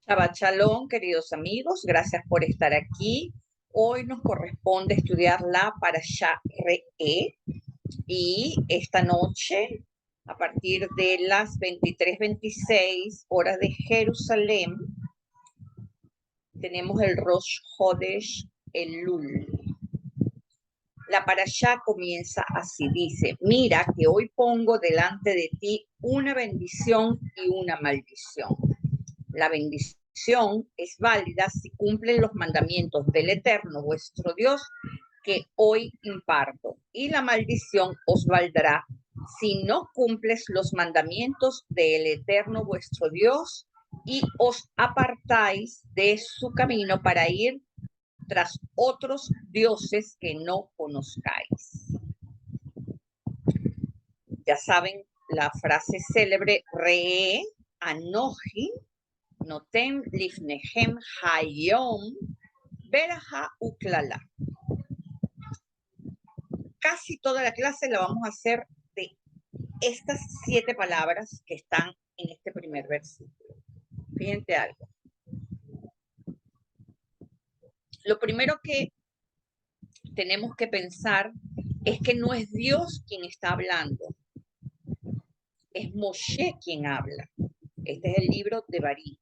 Shabbat Shalom, queridos amigos, gracias por estar aquí. Hoy nos corresponde estudiar la Parashá Re'e y esta noche, a partir de las 23:26 horas de Jerusalén, tenemos el Rosh Hodesh Elul. La Parashá comienza así, dice: mira que hoy pongo delante de ti una bendición y una maldición. La bendición es válida si cumplen los mandamientos del Eterno, vuestro Dios, que hoy imparto. Y la maldición os valdrá si no cumples los mandamientos del Eterno, vuestro Dios, y os apartáis de su camino para ir tras otros dioses que no conozcáis. Ya saben la frase célebre, Re Anoji, Notem lifnehem hayom beraja uklala. Casi toda la clase la vamos a hacer de estas 7 palabras que están en este primer versículo. Fíjense algo. Lo primero que tenemos que pensar es que no es Dios quien está hablando, es Moshe quien habla. Este es el libro de Barí.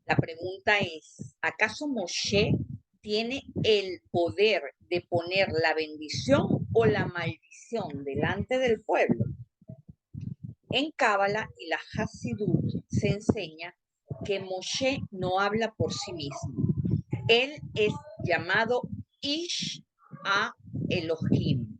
La pregunta es, ¿acaso Moshe tiene el poder de poner la bendición o la maldición delante del pueblo? En Cábala y la Hasidut se enseña que Moshe no habla por sí mismo. Él es llamado Ish a Elohim,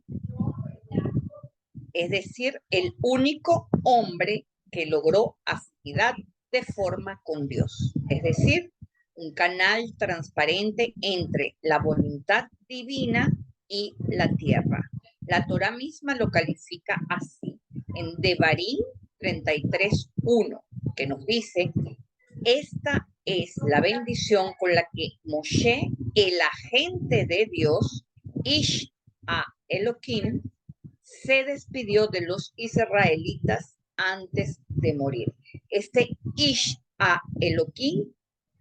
es decir, el único hombre que logró afinidad de forma con Dios, es decir, un canal transparente entre la voluntad divina y la tierra. La Torá misma lo califica así, en Devarim 33:1, que nos dice: esta es la bendición con la que Moshe, el agente de Dios, Ish a Elohim, se despidió de los israelitas antes de morir. Este Ish a Elohim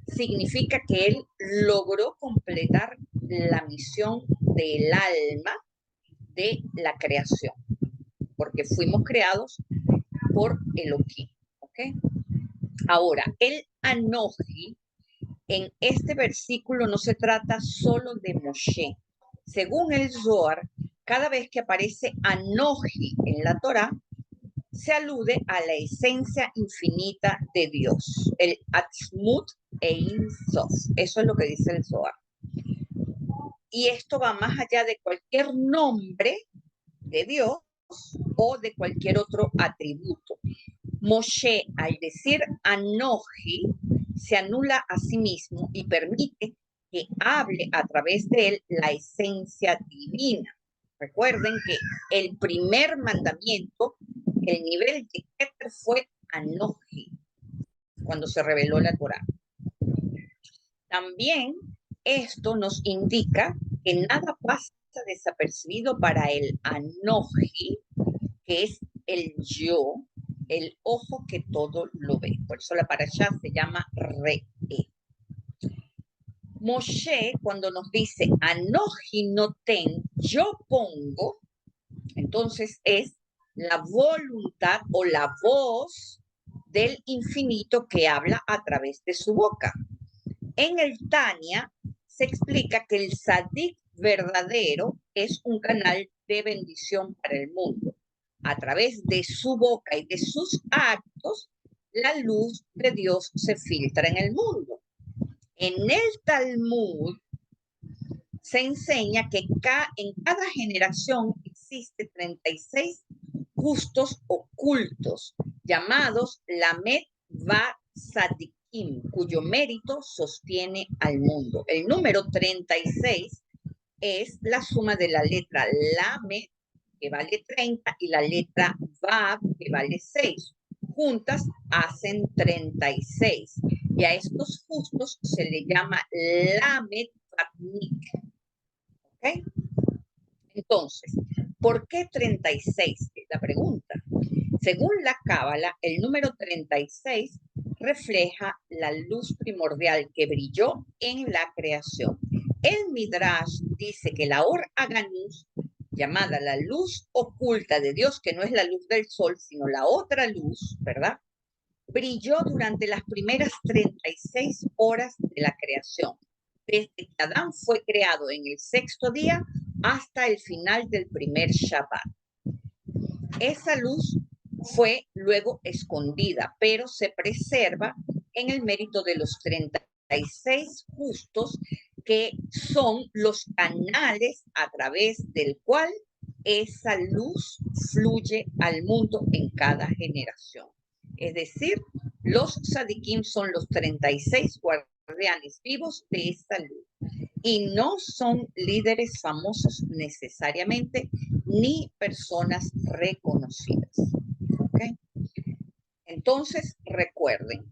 significa que él logró completar la misión del alma de la creación, porque fuimos creados por Elohim. ¿Okay? Ahora, el Anoji en este versículo no se trata solo de Moshe. Según el Zohar, cada vez que aparece Anoji en la Torá, se alude a la esencia infinita de Dios, el Atzmut Ein Sof. Eso es lo que dice el Zohar. Y esto va más allá de cualquier nombre de Dios o de cualquier otro atributo. Moshe, al decir Anoji, se anula a sí mismo y permite que hable a través de él la esencia divina. Recuerden que el primer mandamiento, el nivel de Keter, fue Anoji, cuando se reveló la Torá. También esto nos indica que nada pasa desapercibido para el Anoji, que es el yo, el ojo que todo lo ve. Por eso la parashá se llama Re'e. Moshe, cuando nos dice Anoji noten, yo pongo, entonces es la voluntad o la voz del infinito que habla a través de su boca. En el Tania se explica que el Sadik verdadero es un canal de bendición para el mundo. A través de su boca y de sus actos, la luz de Dios se filtra en el mundo. En el Talmud se enseña que en cada generación existe 36 justos ocultos, llamados Lamed Va Sadikim, cuyo mérito sostiene al mundo. El número 36 es la suma de la letra Lamed, que vale 30, y la letra Vav, que vale 6. Juntas hacen 36. Y a estos justos se le llama Lamed Vatnik. ¿Ok? Entonces, ¿por qué 36? Es la pregunta. Según la Cábala, el número 36 refleja la luz primordial que brilló en la creación. El Midrash dice que la Or Haganuz, llamada la luz oculta de Dios, que no es la luz del sol, sino la otra luz, ¿verdad? Brilló durante las primeras 36 horas de la creación, desde que Adán fue creado en el sexto día hasta el final del primer Shabbat. Esa luz fue luego escondida, pero se preserva en el mérito de los 36 justos, que son los canales a través del cual esa luz fluye al mundo en cada generación. Es decir, los tzadikim son los 36 guardianes vivos de esa luz y no son líderes famosos necesariamente ni personas reconocidas. ¿Okay? Entonces, recuerden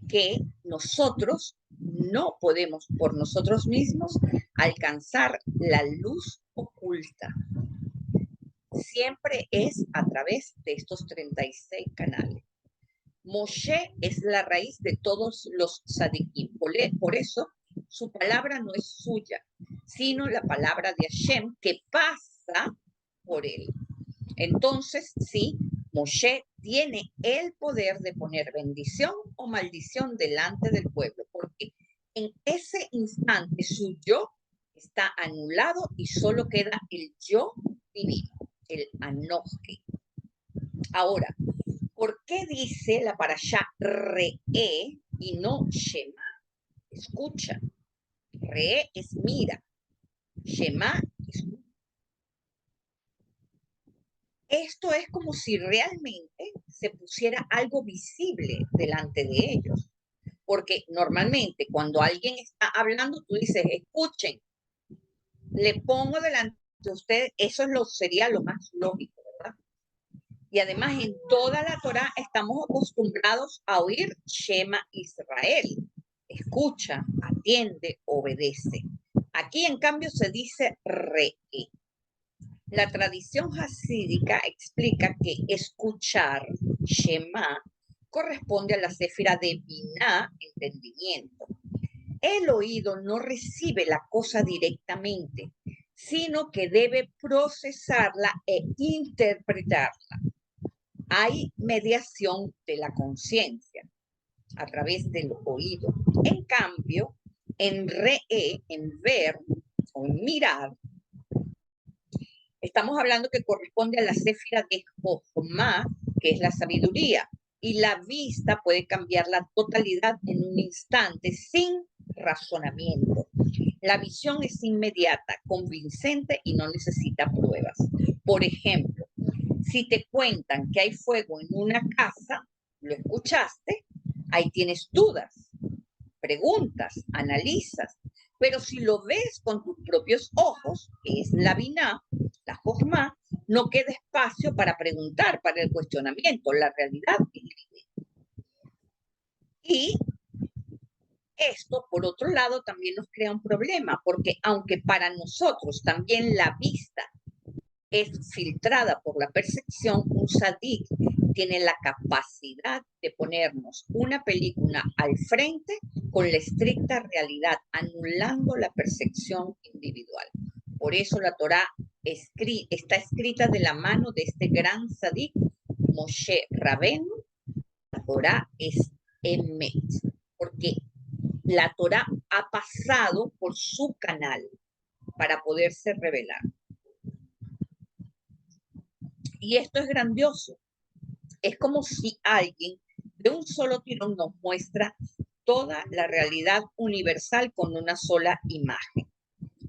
que nosotros no podemos por nosotros mismos alcanzar la luz oculta. Siempre es a través de estos 36 canales. Moshe es la raíz de todos los tzadikim. Por eso su palabra no es suya, sino la palabra de Hashem que pasa por él. Entonces, sí, Moshe tiene el poder de poner bendición o maldición delante del pueblo, porque en ese instante su yo está anulado y solo queda el yo divino, el Anoji. Ahora, ¿por qué dice la parashá Re'e y no Shema? Escucha, Re'e es mira, Shema es escucha. Esto es como si realmente se pusiera algo visible delante de ellos. Porque normalmente cuando alguien está hablando, tú dices, escuchen, le pongo delante de ustedes, eso sería lo más lógico, ¿verdad? Y además en toda la Torá estamos acostumbrados a oír Shema Israel. Escucha, atiende, obedece. Aquí en cambio se dice Re'e. La tradición hasídica explica que escuchar, Shema, corresponde a la séfira de Binah, entendimiento. El oído no recibe la cosa directamente, sino que debe procesarla e interpretarla. Hay mediación de la conciencia a través del oído. En cambio, en Re'e, en ver o en mirar, estamos hablando que corresponde a la séfira de Jochma, que es la sabiduría, y la vista puede cambiar la totalidad en un instante sin razonamiento. La visión es inmediata, convincente y no necesita pruebas. Por ejemplo, si te cuentan que hay fuego en una casa, lo escuchaste, ahí tienes dudas, preguntas, analizas. Pero si lo ves con tus propios ojos, que es la Binah, la Jochma, no queda espacio para preguntar, para el cuestionamiento. La realidad es evidente. Y esto, por otro lado, también nos crea un problema, porque aunque para nosotros también la vista es filtrada por la percepción, un tzadik tiene la capacidad de ponernos una película al frente con la estricta realidad, anulando la percepción individual. Por eso la Torá está escrita de la mano de este gran tzadik, Moshe Rabenu. La Torá es Emet, porque la Torá ha pasado por su canal para poderse revelar. Y esto es grandioso. Es como si alguien de un solo tirón nos muestra toda la realidad universal con una sola imagen.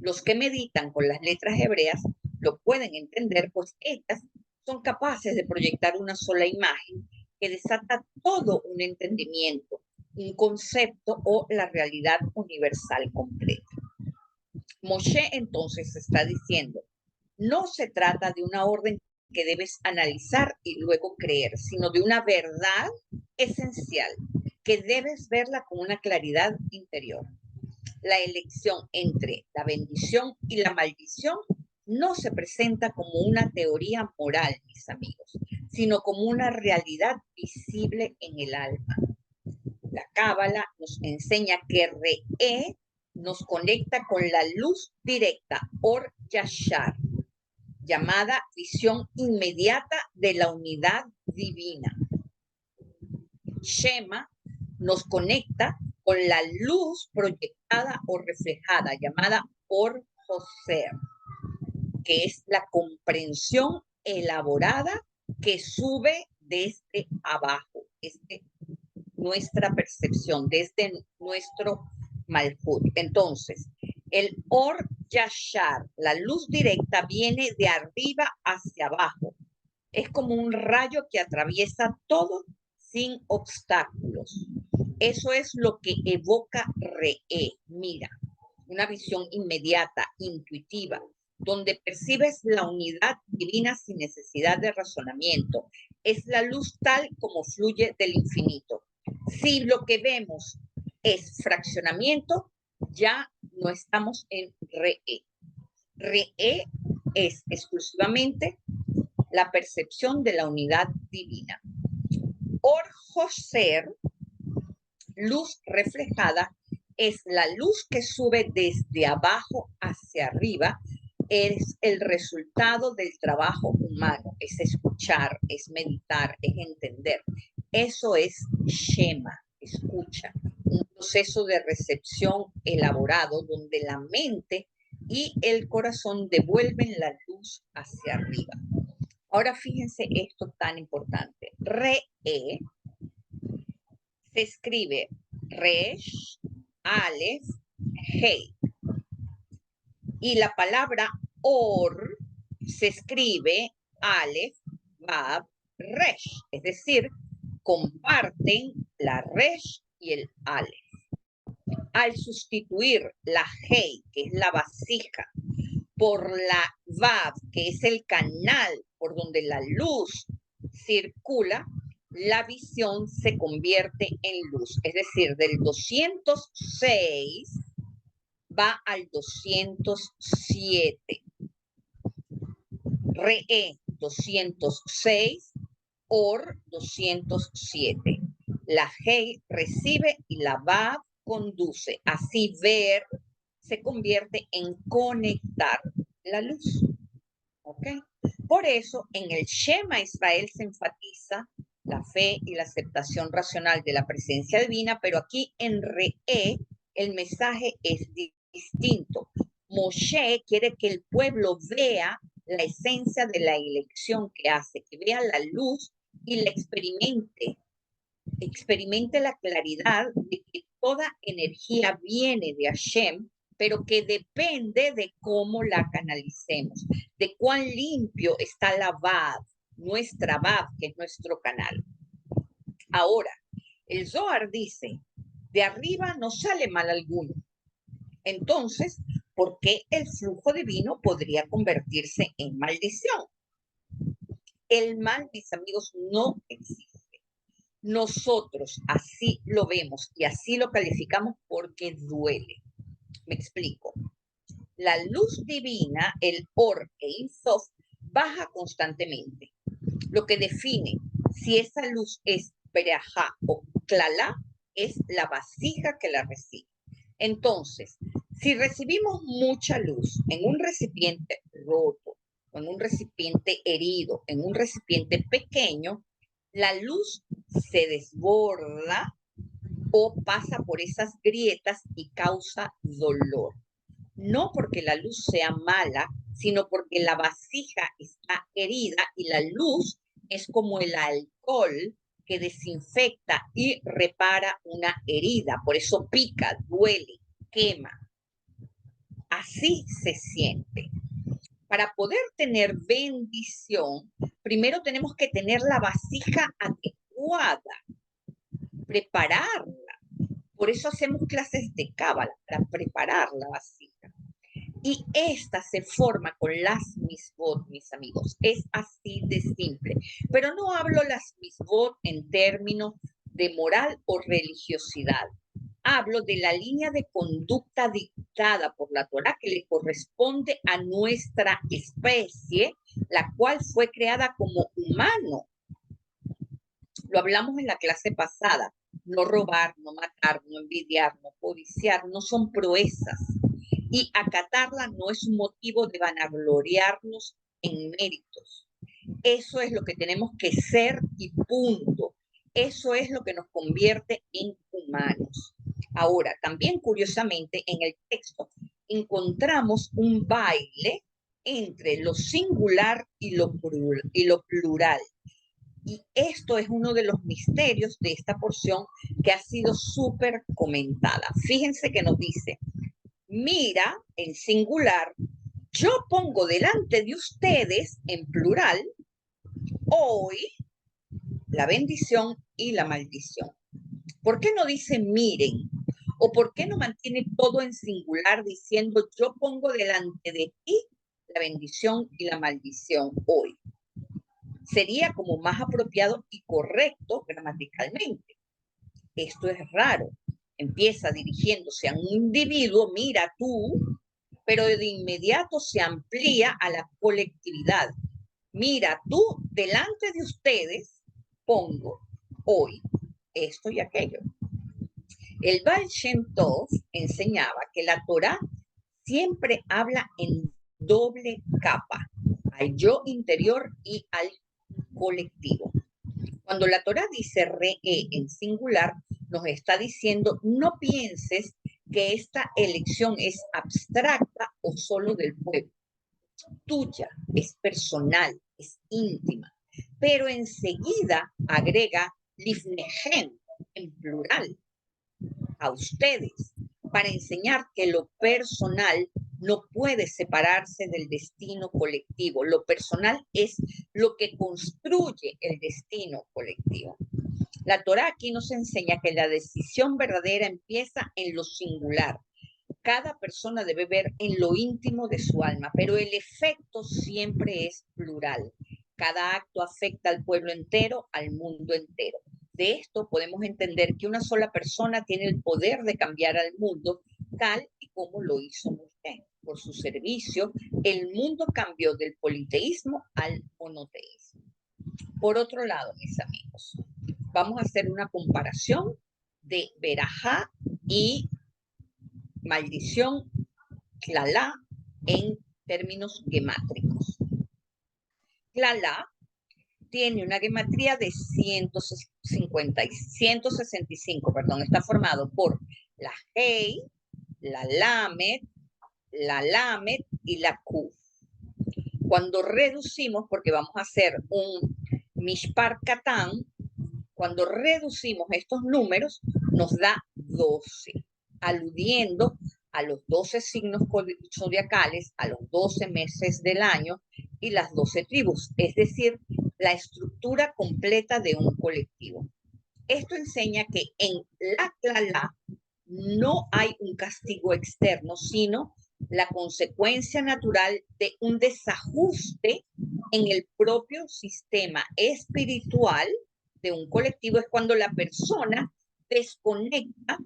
Los que meditan con las letras hebreas lo pueden entender, pues estas son capaces de proyectar una sola imagen que desata todo un entendimiento, un concepto o la realidad universal completa. Moshe entonces está diciendo, no se trata de una orden que debes analizar y luego creer, sino de una verdad esencial que debes verla con una claridad interior. La elección entre la bendición y la maldición no se presenta como una teoría moral, mis amigos, sino como una realidad visible en el alma. La Cábala nos enseña que Re'e nos conecta con la luz directa, Or Yashar, llamada visión inmediata de la unidad divina. Shema nos conecta con la luz proyectada o reflejada, llamada Or Joser, que es la comprensión elaborada que sube desde abajo, desde nuestra percepción, desde nuestro Malhut. Entonces, el Or Yashar, la luz directa, viene de arriba hacia abajo. Es como un rayo que atraviesa todo sin obstáculos. Eso es lo que evoca Re'e. Mira, una visión inmediata, intuitiva, donde percibes la unidad divina sin necesidad de razonamiento. Es la luz tal como fluye del infinito. Si lo que vemos es fraccionamiento, ya no estamos en Re'e. Re'e es exclusivamente la percepción de la unidad divina. Or Joser, luz reflejada, es la luz que sube desde abajo hacia arriba, es el resultado del trabajo humano, es escuchar, es meditar, es entender. Eso es Shema, escucha, un proceso de recepción elaborado donde la mente y el corazón devuelven la luz hacia arriba. Ahora fíjense esto tan importante. Re'e se escribe Resh, Aleph, Hei. Y la palabra Or se escribe Aleph, Vav, Resh. Es decir, comparten la Resh y el Aleph. Al sustituir la Hei, que es la vasija, por la Vav, que es el canal por donde la luz circula, la visión se convierte en luz. Es decir, del 206 va al 207. Re'e 206, Or 207. La Hei recibe y la Vav conduce. Así ver se convierte en conectar la luz. ¿Ok? Por eso en el Shema Israel se enfatiza la fe y la aceptación racional de la presencia divina, pero aquí en Re'e el mensaje es distinto. Moshe quiere que el pueblo vea la esencia de la elección que hace, que vea la luz y la experimente la claridad de que toda energía viene de Hashem, pero que depende de cómo la canalicemos, de cuán limpio está la Vav, nuestra Vav, que es nuestro canal. Ahora, el Zohar dice, de arriba no sale mal alguno. Entonces, ¿por qué el flujo divino podría convertirse en maldición? El mal, mis amigos, no existe. Nosotros así lo vemos y así lo calificamos porque duele. Me explico. La luz divina, el Or e Ein Sof, baja constantemente. Lo que define si esa luz es Berajá o Klala es la vasija que la recibe. Entonces, si recibimos mucha luz en un recipiente roto, en un recipiente herido, en un recipiente pequeño, la luz se desborda o pasa por esas grietas y causa dolor. No porque la luz sea mala, sino porque la vasija está herida y la luz es como el alcohol que desinfecta y repara una herida. Por eso pica, duele, quema. Así se siente. Para poder tener bendición, primero tenemos que tener la vasija adecuada, prepararla. Por eso hacemos clases de cábala, para preparar la vasija. Y esta se forma con las misbot, mis amigos. Es así de simple. Pero no hablo las misbot en términos de moral o religiosidad. Hablo de la línea de conducta dictada por la Torá que le corresponde a nuestra especie, la cual fue creada como humano. Lo hablamos en la clase pasada. No robar, no matar, no envidiar, no codiciar, no son proezas. Y acatarla no es un motivo de vanagloriarnos en méritos. Eso es lo que tenemos que ser y punto. Eso es lo que nos convierte en humanos. Ahora, también curiosamente en el texto encontramos un baile entre lo singular y lo plural. Y esto es uno de los misterios de esta porción que ha sido súper comentada. Fíjense que nos dice, mira, en singular, yo pongo delante de ustedes, en plural, hoy la bendición y la maldición. ¿Por qué no dice miren? ¿O por qué no mantiene todo en singular diciendo yo pongo delante de ti la bendición y la maldición hoy? Sería como más apropiado y correcto gramaticalmente. Esto es raro. Empieza dirigiéndose a un individuo, mira tú, pero de inmediato se amplía a la colectividad. Mira tú, delante de ustedes pongo hoy esto y aquello. El Baal Shem Tov enseñaba que la Torá siempre habla en doble capa, al yo interior y al colectivo. Cuando la Torá dice re en singular, nos está diciendo no pienses que esta elección es abstracta o solo del pueblo. Tuya, es personal, es íntima. Pero enseguida agrega lifnehem en plural a ustedes para enseñar que lo personal no puede separarse del destino colectivo. Lo personal es lo que construye el destino colectivo. La Torá aquí nos enseña que la decisión verdadera empieza en lo singular. Cada persona debe ver en lo íntimo de su alma, pero el efecto siempre es plural. Cada acto afecta al pueblo entero, al mundo entero. De esto podemos entender que una sola persona tiene el poder de cambiar al mundo, tal y como lo hizo Moisés. Por su servicio, el mundo cambió del politeísmo al monoteísmo. Por otro lado, mis amigos, vamos a hacer una comparación de verajá y maldición, Tlalá, en términos gemátricos. Tlalá tiene una gematría de 165, está formado por la Hei, la Lamed y la Q. Cuando reducimos, porque vamos a hacer un Mishpar Katán, cuando reducimos estos números, nos da 12, aludiendo a los 12 signos zodiacales, a los 12 meses del año y las 12 tribus, es decir, la estructura completa de un colectivo. Esto enseña que en la Tlalá no hay un castigo externo, sino la consecuencia natural de un desajuste en el propio sistema espiritual de un colectivo. Es cuando la persona desconecta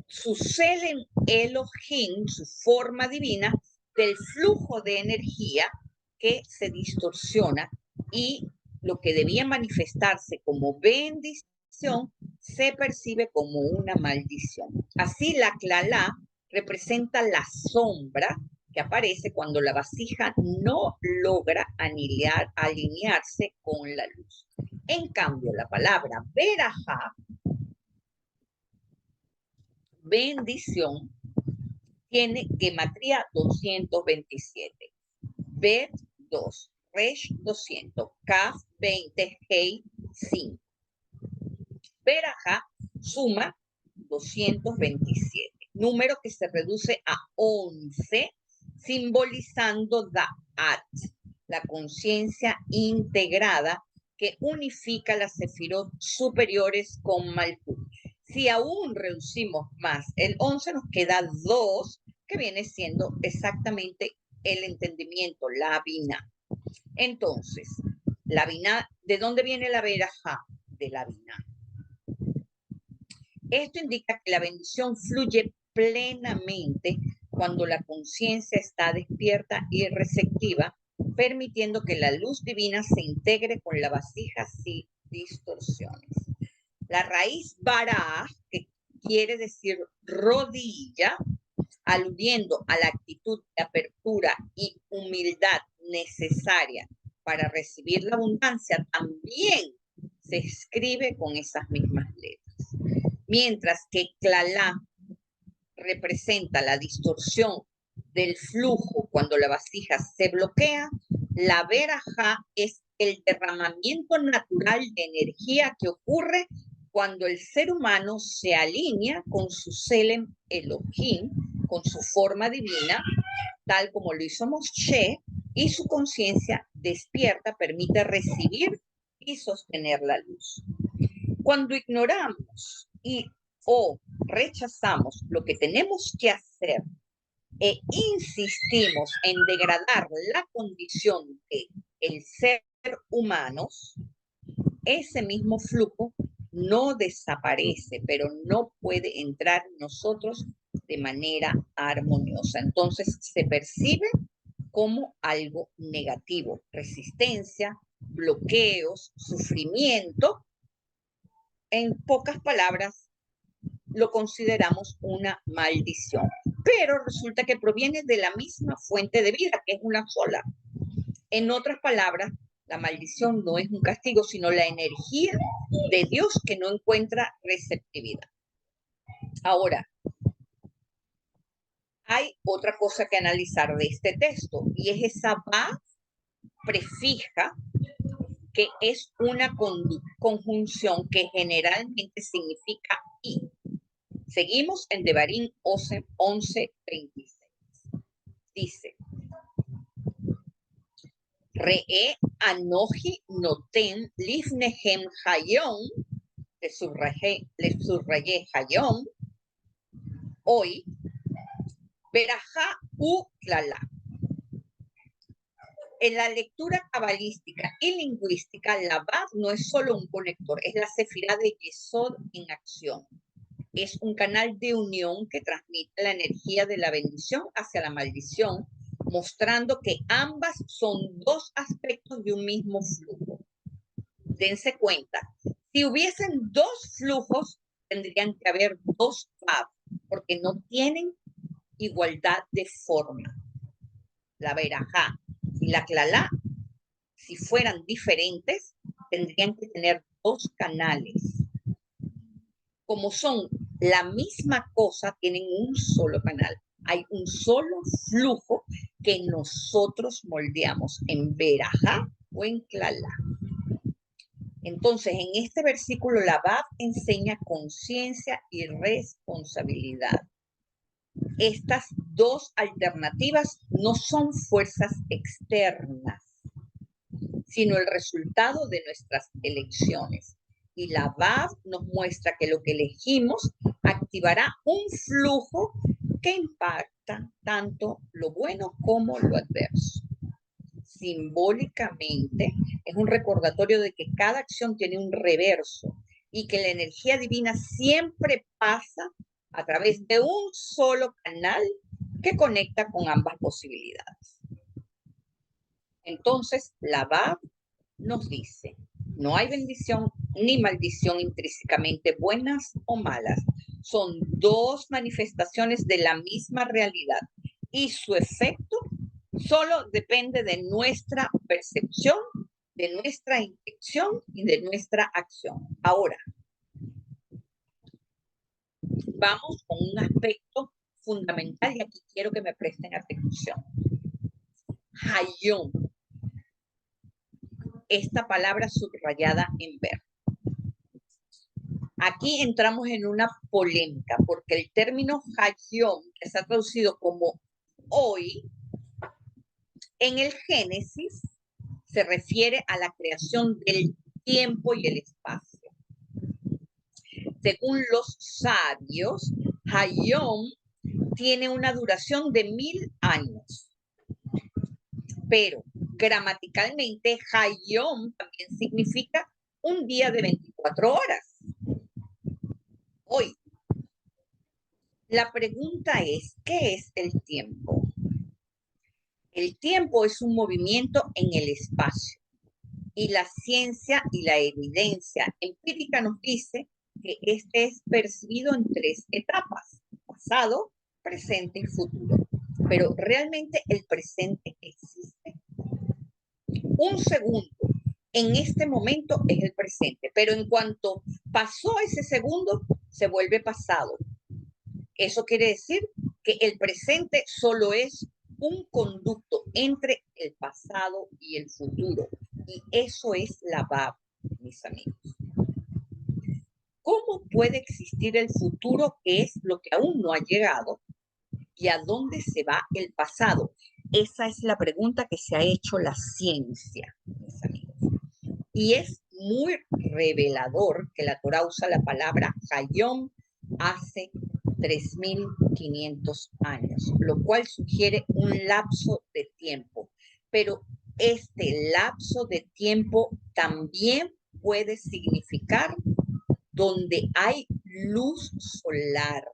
su Selen Elohim, su forma divina, del flujo de energía que se distorsiona y lo que debía manifestarse como bendición se percibe como una maldición. Así la Tlalá representa la sombra que aparece cuando la vasija no logra alinearse con la luz. En cambio, la palabra verajá, bendición, tiene gematría 227, Bet 2, Resh 200, Kaf 20, Hei 5. Verajá suma 227, número que se reduce a 11, simbolizando Da'at, la conciencia integrada que unifica las sefirot superiores con Malkut. Si aún reducimos más el 11, nos queda 2, que viene siendo exactamente el entendimiento, la Binah. Entonces, la Binah, ¿de dónde viene la verajá? De la Binah. Esto indica que la bendición fluye plenamente cuando la conciencia está despierta y receptiva, permitiendo que la luz divina se integre con la vasija sin distorsiones. La raíz bara, que quiere decir rodilla, aludiendo a la actitud de apertura y humildad necesaria para recibir la abundancia, también se escribe con esas mismas letras. Mientras que Clalá representa la distorsión del flujo cuando la vasija se bloquea, la verajá es el derramamiento natural de energía que ocurre cuando el ser humano se alinea con su Selem Elohim, con su forma divina, tal como lo hizo Moshe, y su conciencia despierta permite recibir y sostener la luz. Cuando ignoramos o rechazamos lo que tenemos que hacer e insistimos en degradar la condición de el ser humanos, ese mismo flujo no desaparece, pero no puede entrar en nosotros de manera armoniosa. Entonces se percibe como algo negativo, resistencia, bloqueos, sufrimiento. En pocas palabras, lo consideramos una maldición, pero resulta que proviene de la misma fuente de vida, que es una sola. En otras palabras, la maldición no es un castigo, sino la energía de Dios que no encuentra receptividad. Ahora, hay otra cosa que analizar de este texto, y es esa va prefija, que es una conjunción que generalmente significa y. Seguimos en Devarim 11:26. Dice, Re'e anoji noten lifnehem hayom, le subrayé hayom, hoy, verajá u klala. En la lectura cabalística y lingüística, la Vav no es solo un conector, es la sefirá de Yesod en acción. Es un canal de unión que transmite la energía de la bendición hacia la maldición, mostrando que ambas son dos aspectos de un mismo flujo. Dense cuenta, si hubiesen dos flujos, tendrían que haber dos Vav, porque no tienen igualdad de forma. La verajá y la clalá, si fueran diferentes, tendrían que tener dos canales. Como son la misma cosa, tienen un solo canal. Hay un solo flujo que nosotros moldeamos en verajá o en clalá. Entonces, en este versículo, la Vav enseña conciencia y responsabilidad. Estas dos alternativas no son fuerzas externas, sino el resultado de nuestras elecciones. Y la Vav nos muestra que lo que elegimos activará un flujo que impacta tanto lo bueno como lo adverso. Simbólicamente, es un recordatorio de que cada acción tiene un reverso y que la energía divina siempre pasa a través de un solo canal que conecta con ambas posibilidades. Entonces, la Vav nos dice, no hay bendición ni maldición intrínsecamente buenas o malas. Son dos manifestaciones de la misma realidad y su efecto solo depende de nuestra percepción, de nuestra intención y de nuestra acción. Ahora, vamos con un aspecto fundamental y aquí quiero que me presten atención. Hayom. Esta palabra subrayada en verde. Aquí entramos en una polémica porque el término Hayom, que está traducido como hoy, en el Génesis se refiere a la creación del tiempo y el espacio. Según los sabios, Hayom tiene una duración de 1000 años. Pero gramaticalmente, Hayom también significa un día de 24 horas. Hoy. La pregunta es, ¿qué es el tiempo? El tiempo es un movimiento en el espacio y la ciencia y la evidencia empírica nos dice que este es percibido en 3 etapas: pasado, presente y futuro. Pero realmente el presente existe. Un segundo en este momento es el presente, pero en cuanto pasó ese segundo, se vuelve pasado. Eso quiere decir que el presente solo es un conducto entre el pasado y el futuro. Y eso es la Bab, mis amigos. ¿Cómo puede existir el futuro, que es lo que aún no ha llegado? ¿Y a dónde se va el pasado? Esa es la pregunta que se ha hecho la ciencia, mis amigos. Y es muy revelador que la Torá usa la palabra Hayom hace 3.500 años, lo cual sugiere un lapso de tiempo. Pero este lapso de tiempo también puede significar donde hay luz solar,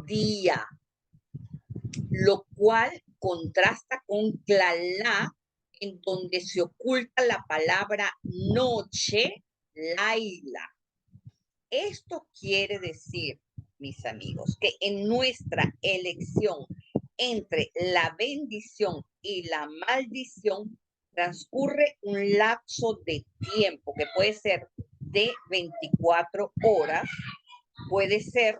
día, lo cual contrasta con Tlalá, en donde se oculta la palabra noche, Laila. Esto quiere decir, mis amigos, que en nuestra elección entre la bendición y la maldición transcurre un lapso de tiempo que puede ser de 24 horas, puede ser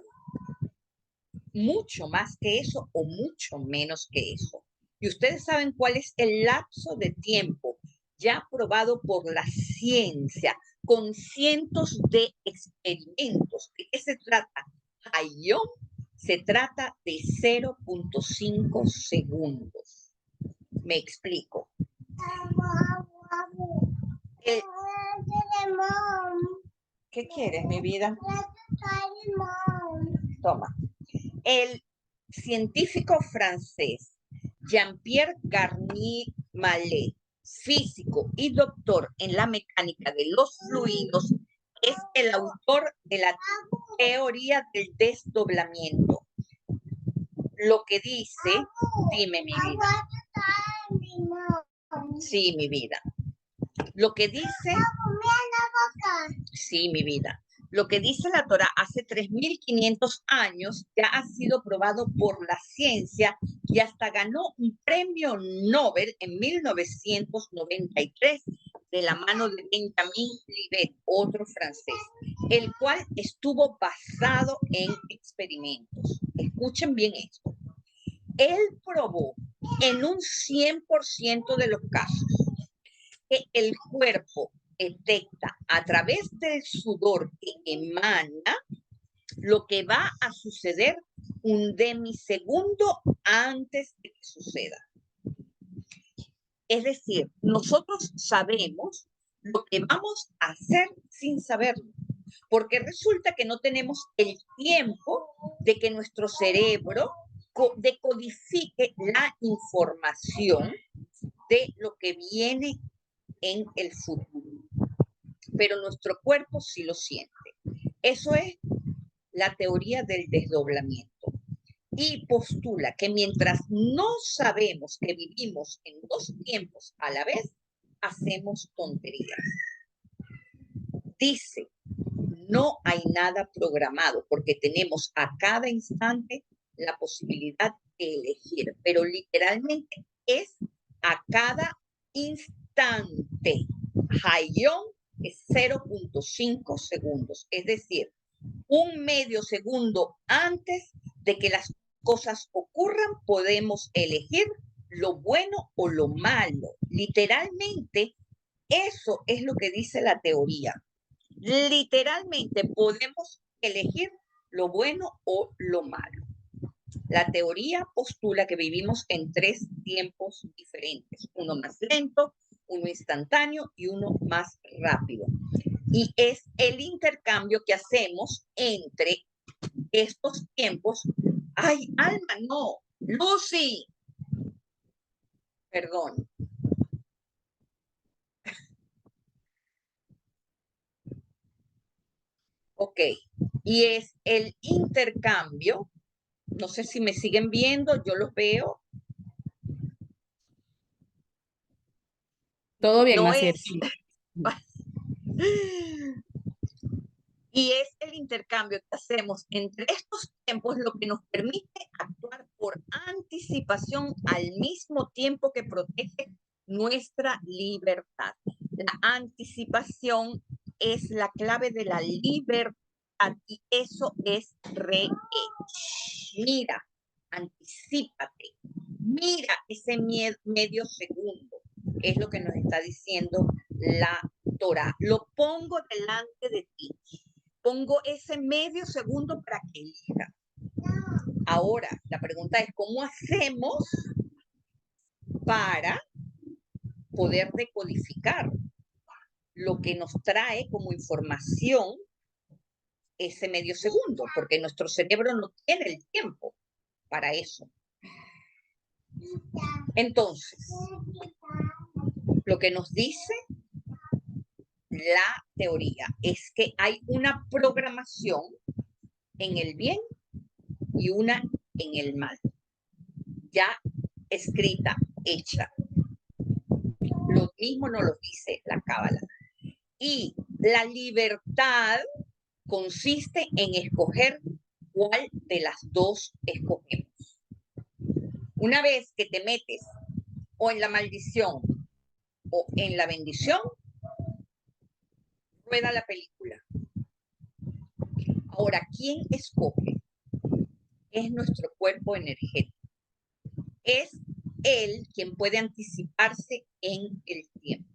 mucho más que eso o mucho menos que eso. Y ustedes saben cuál es el lapso de tiempo ya probado por la ciencia con cientos de experimentos. ¿De qué se trata? Hayom se trata de 0.5 segundos. Me explico. El... ¿Qué quieres, mi vida? Toma. El científico francés Jean-Pierre Garnier-Mallet, físico y doctor en la mecánica de los fluidos, es el autor de la teoría del desdoblamiento. Lo que dice, dime, mi vida. Sí, mi vida. Lo que dice... Sí, mi vida. Lo que dice la Torá hace 3.500 años ya ha sido probado por la ciencia y hasta ganó un premio Nobel en 1993 de la mano de Benjamin Libet, otro francés, el cual estuvo basado en experimentos. Escuchen bien esto. Él probó en un 100% de los casos que el cuerpo detecta a través del sudor que emana lo que va a suceder un demisegundo antes de que suceda. Es decir, nosotros sabemos lo que vamos a hacer sin saberlo, porque resulta que no tenemos el tiempo de que nuestro cerebro decodifique la información de lo que viene en el futuro, pero nuestro cuerpo sí lo siente. Eso es la teoría del desdoblamiento. Y postula que mientras no sabemos que vivimos en 2 tiempos a la vez, hacemos tonterías. Dice, no hay nada programado porque tenemos a cada instante la posibilidad de elegir, pero literalmente es a cada instante. Hayom es 0.5 segundos, es decir, un medio segundo antes de que las cosas ocurran, podemos elegir lo bueno o lo malo. Literalmente, eso es lo que dice la teoría. Literalmente podemos elegir lo bueno o lo malo. La teoría postula que vivimos en 3 tiempos diferentes, uno más lento, uno instantáneo y uno más rápido. Y es el intercambio que hacemos entre estos tiempos. ¡Ay, Alma, no! ¡Lucy! Perdón. Ok. Y es el intercambio. No sé si me siguen viendo, yo los veo. Todo bien, No Maciel. es. Sí. Y es el intercambio que hacemos entre estos tiempos lo que nos permite actuar por anticipación al mismo tiempo que protege nuestra libertad. La anticipación es la clave de la libertad y eso es mira, anticípate, mira ese medio segundo, es lo que nos está diciendo la Torah. Lo pongo delante de ti. Pongo ese medio segundo para que elija. Ahora, la pregunta es, ¿cómo hacemos para poder decodificar lo que nos trae como información ese medio segundo? Porque nuestro cerebro no tiene el tiempo para eso. Entonces, lo que nos dice la teoría es que hay una programación en el bien y una en el mal, ya escrita, hecha. Lo mismo nos lo dice la Cábala. Y la libertad consiste en escoger cuál de las dos escogemos. Una vez que te metes o en la maldición o en la bendición, rueda la película. Ahora, ¿quién escoge? Es nuestro cuerpo energético. Es él quien puede anticiparse en el tiempo.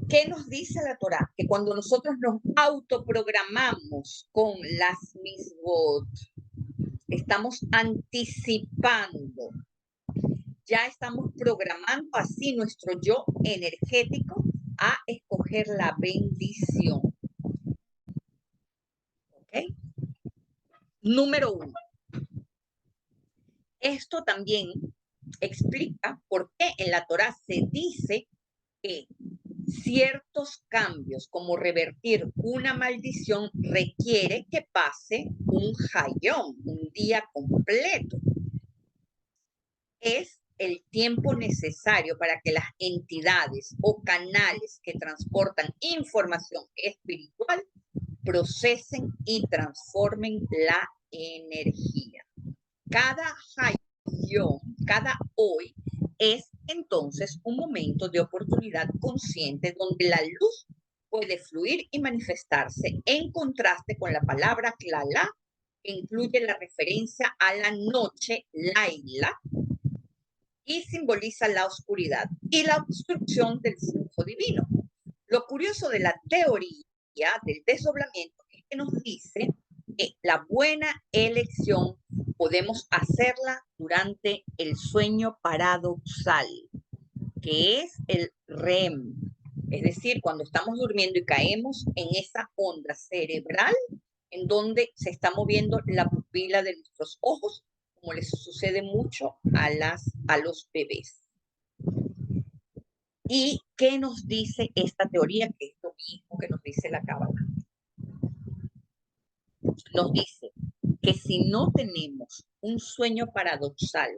¿Qué nos dice la Torá? Que cuando nosotros nos autoprogramamos con las misbot, estamos anticipando, ya estamos programando así nuestro yo energético a escoger la bendición. ¿Ok? Número 1. Esto también explica por qué en la Torá se dice que ciertos cambios, como revertir una maldición, requiere que pase un hayom, un día completo. Es el tiempo necesario para que las entidades o canales que transportan información espiritual procesen y transformen la energía. Cada hayom, cada hoy, es entonces un momento de oportunidad consciente donde la luz puede fluir y manifestarse, en contraste con la palabra klala, que incluye la referencia a la noche, laila, y simboliza la oscuridad y la obstrucción del flujo divino. Lo curioso de la teoría del desdoblamiento es que nos dice que la buena elección podemos hacerla durante el sueño paradoxal, que es el REM, es decir, cuando estamos durmiendo y caemos en esa onda cerebral en donde se está moviendo la pupila de nuestros ojos, como les sucede mucho a los bebés. ¿Y qué nos dice esta teoría? Que es lo mismo que nos dice la Cábala. Nos dice que si no tenemos un sueño paradoxal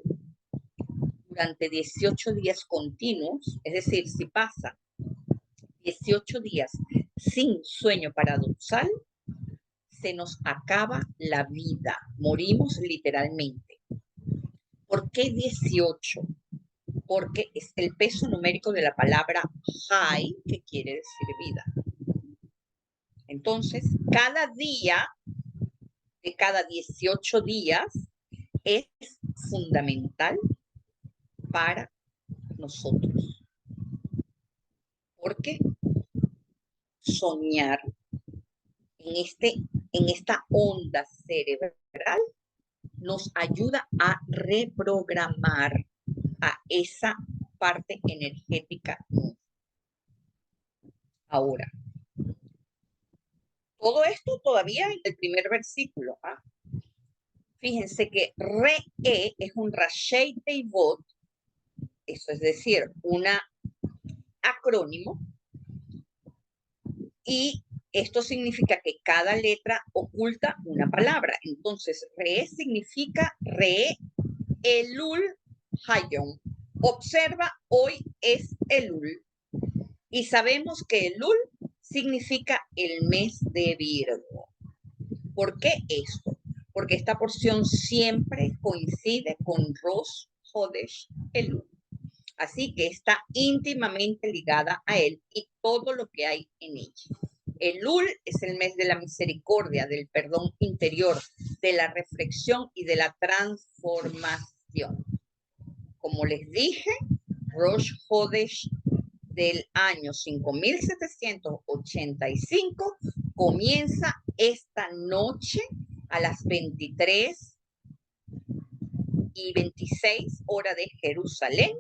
durante 18 días continuos, es decir, si pasa 18 días sin sueño paradoxal, se nos acaba la vida, morimos literalmente. ¿Por qué 18? Porque es el peso numérico de la palabra hay, que quiere decir vida. Entonces, cada día de cada 18 días es fundamental para nosotros. Porque soñar en esta onda cerebral nos ayuda a reprogramar a esa parte energética. Ahora, todo esto todavía en el primer versículo. Fíjense que Re-E es un Rashei Teivot, eso es decir, un acrónimo, y esto significa que cada letra oculta una palabra. Entonces, Re significa Re Elul Hayom. Observa, hoy es Elul. Y sabemos que Elul significa el mes de Virgo. ¿Por qué esto? Porque esta porción siempre coincide con Rosh Hodesh Elul. Así que está íntimamente ligada a él y todo lo que hay en ella. Elul es el mes de la misericordia, del perdón interior, de la reflexión y de la transformación. Como les dije, Rosh Hodesh del año 5785 comienza esta noche a las 23:26 hora de Jerusalén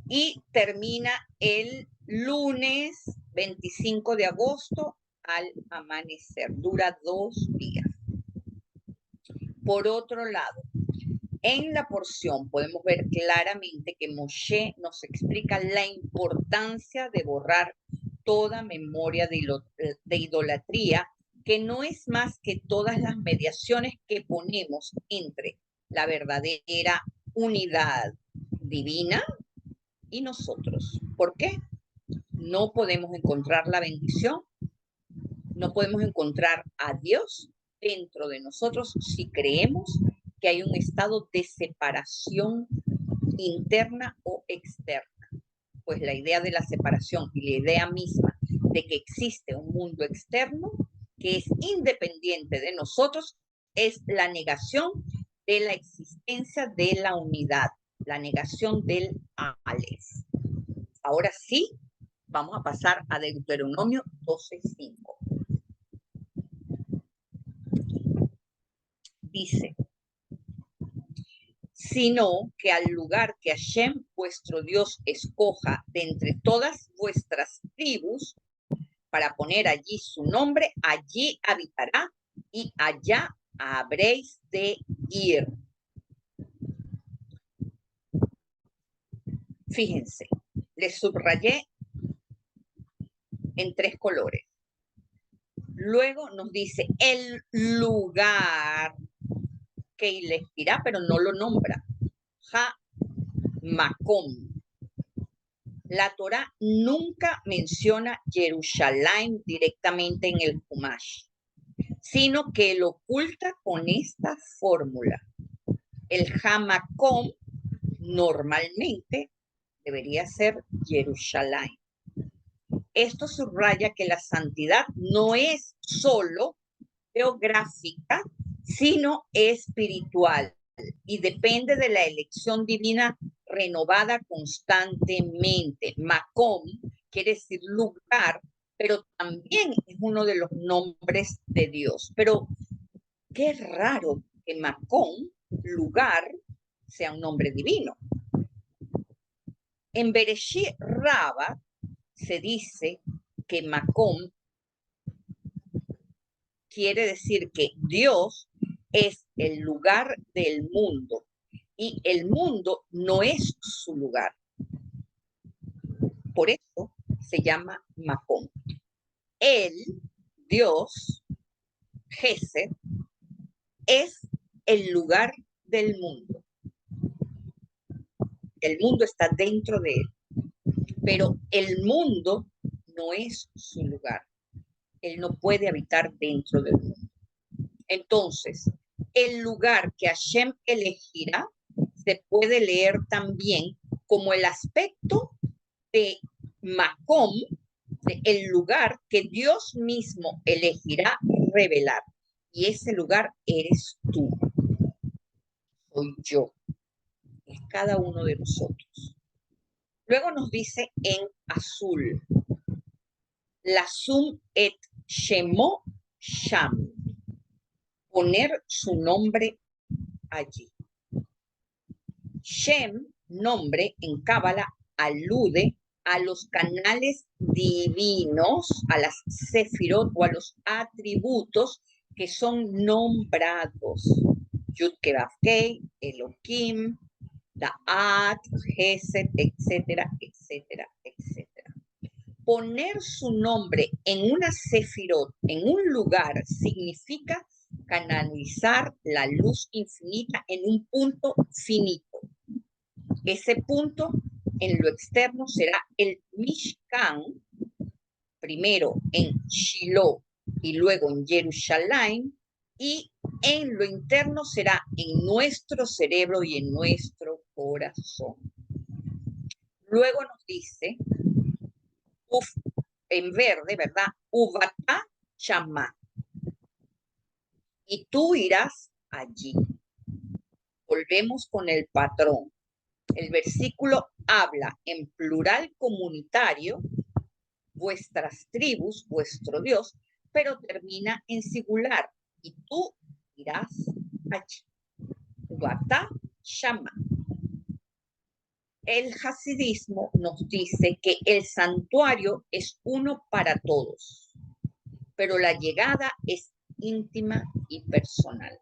y termina el lunes 25 de agosto al amanecer. Dura 2 días. Por otro lado, en la porción podemos ver claramente que Moshe nos explica la importancia de borrar toda memoria de idolatría, que no es más que todas las mediaciones que ponemos entre la verdadera unidad divina y nosotros. ¿Por qué? No podemos encontrar la bendición, no podemos encontrar a Dios dentro de nosotros si creemos que hay un estado de separación interna o externa. Pues la idea de la separación y la idea misma de que existe un mundo externo que es independiente de nosotros es la negación de la existencia de la unidad, la negación del Aleph. Ahora sí, vamos a pasar a Deuteronomio 12:5. Dice, sino que al lugar que Hashem, vuestro Dios, escoja de entre todas vuestras tribus para poner allí su nombre, allí habitará y allá habréis de ir. Fíjense, les subrayé en 3 colores. Luego nos dice el lugar que elegirá, pero no lo nombra. Ha-Makom. La Torá nunca menciona Jerusalén directamente en el Humash, sino que lo oculta con esta fórmula. El Ha-Makom normalmente debería ser Jerusalén. Esto subraya que la santidad no es solo geográfica, sino espiritual y depende de la elección divina renovada constantemente. Makom quiere decir lugar, pero también es uno de los nombres de Dios. Pero qué raro que Makom, lugar, sea un nombre divino. En Bereshit Rabba se dice que Makom quiere decir que Dios es el lugar del mundo y el mundo no es su lugar. Por eso se llama Makom. Él, Dios, Gesed, es el lugar del mundo. El mundo está dentro de él, pero el mundo no es su lugar. Él no puede habitar dentro del mundo. Entonces, el lugar que Hashem elegirá se puede leer también como el aspecto de Makom, el lugar que Dios mismo elegirá revelar. Y ese lugar eres tú, soy yo, es cada uno de nosotros. Luego nos dice en azul, Lasum et Shemo Sham, poner su nombre allí. Shem, nombre en Cábala, alude a los canales divinos, a las sefirot o a los atributos que son nombrados. Yud-Kei-Vav-Kei, Elohim, Da'at, Gesed, etcétera, etcétera, etcétera. Poner su nombre en una sefirot, en un lugar, significa canalizar la luz infinita en un punto finito. Ese punto en lo externo será el Mishkan, primero en Shiloh y luego en Jerusalén, y en lo interno será en nuestro cerebro y en nuestro corazón. Luego nos dice, en verde, ¿verdad? Uvata Chama. Y tú irás allí. Volvemos con el patrón. El versículo habla en plural comunitario, vuestras tribus, vuestro Dios, pero termina en singular. Y tú irás allí. Uvata Chama. El hasidismo nos dice que el santuario es uno para todos, pero la llegada es íntima y personal.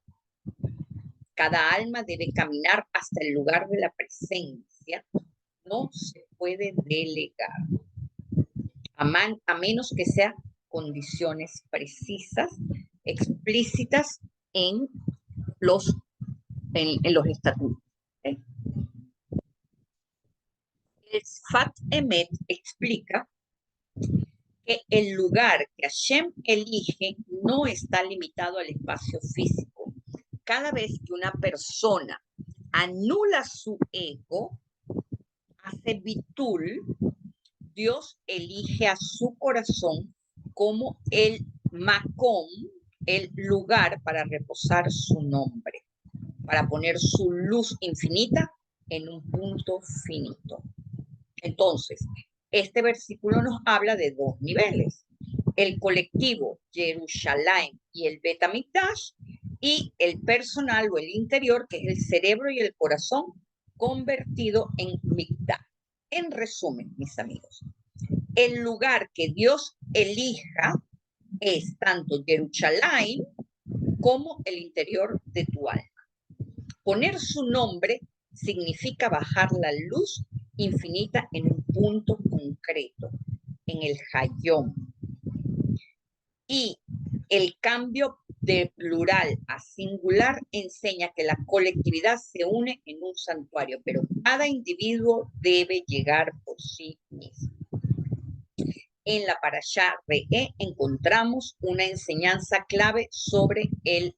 Cada alma debe caminar hasta el lugar de la presencia. No se puede delegar, a menos que sean condiciones precisas, explícitas en los estatutos. ¿Okay? El Sfat Emet explica que el lugar que Hashem elige no está limitado al espacio físico. Cada vez que una persona anula su ego, hace bitul, Dios elige a su corazón como el makom, el lugar para reposar su nombre, para poner su luz infinita en un punto finito. Entonces, este versículo nos habla de dos niveles: el colectivo Jerusalén y el Bet HaMikdash, y el personal o el interior, que es el cerebro y el corazón convertido en Mikdash. En resumen, mis amigos, el lugar que Dios elija es tanto Jerusalén como el interior de tu alma. Poner su nombre significa bajar la luz infinita en un punto concreto, en el Hayom. Y el cambio de plural a singular enseña que la colectividad se une en un santuario, pero cada individuo debe llegar por sí mismo. En la Parashá Re'é encontramos una enseñanza clave sobre el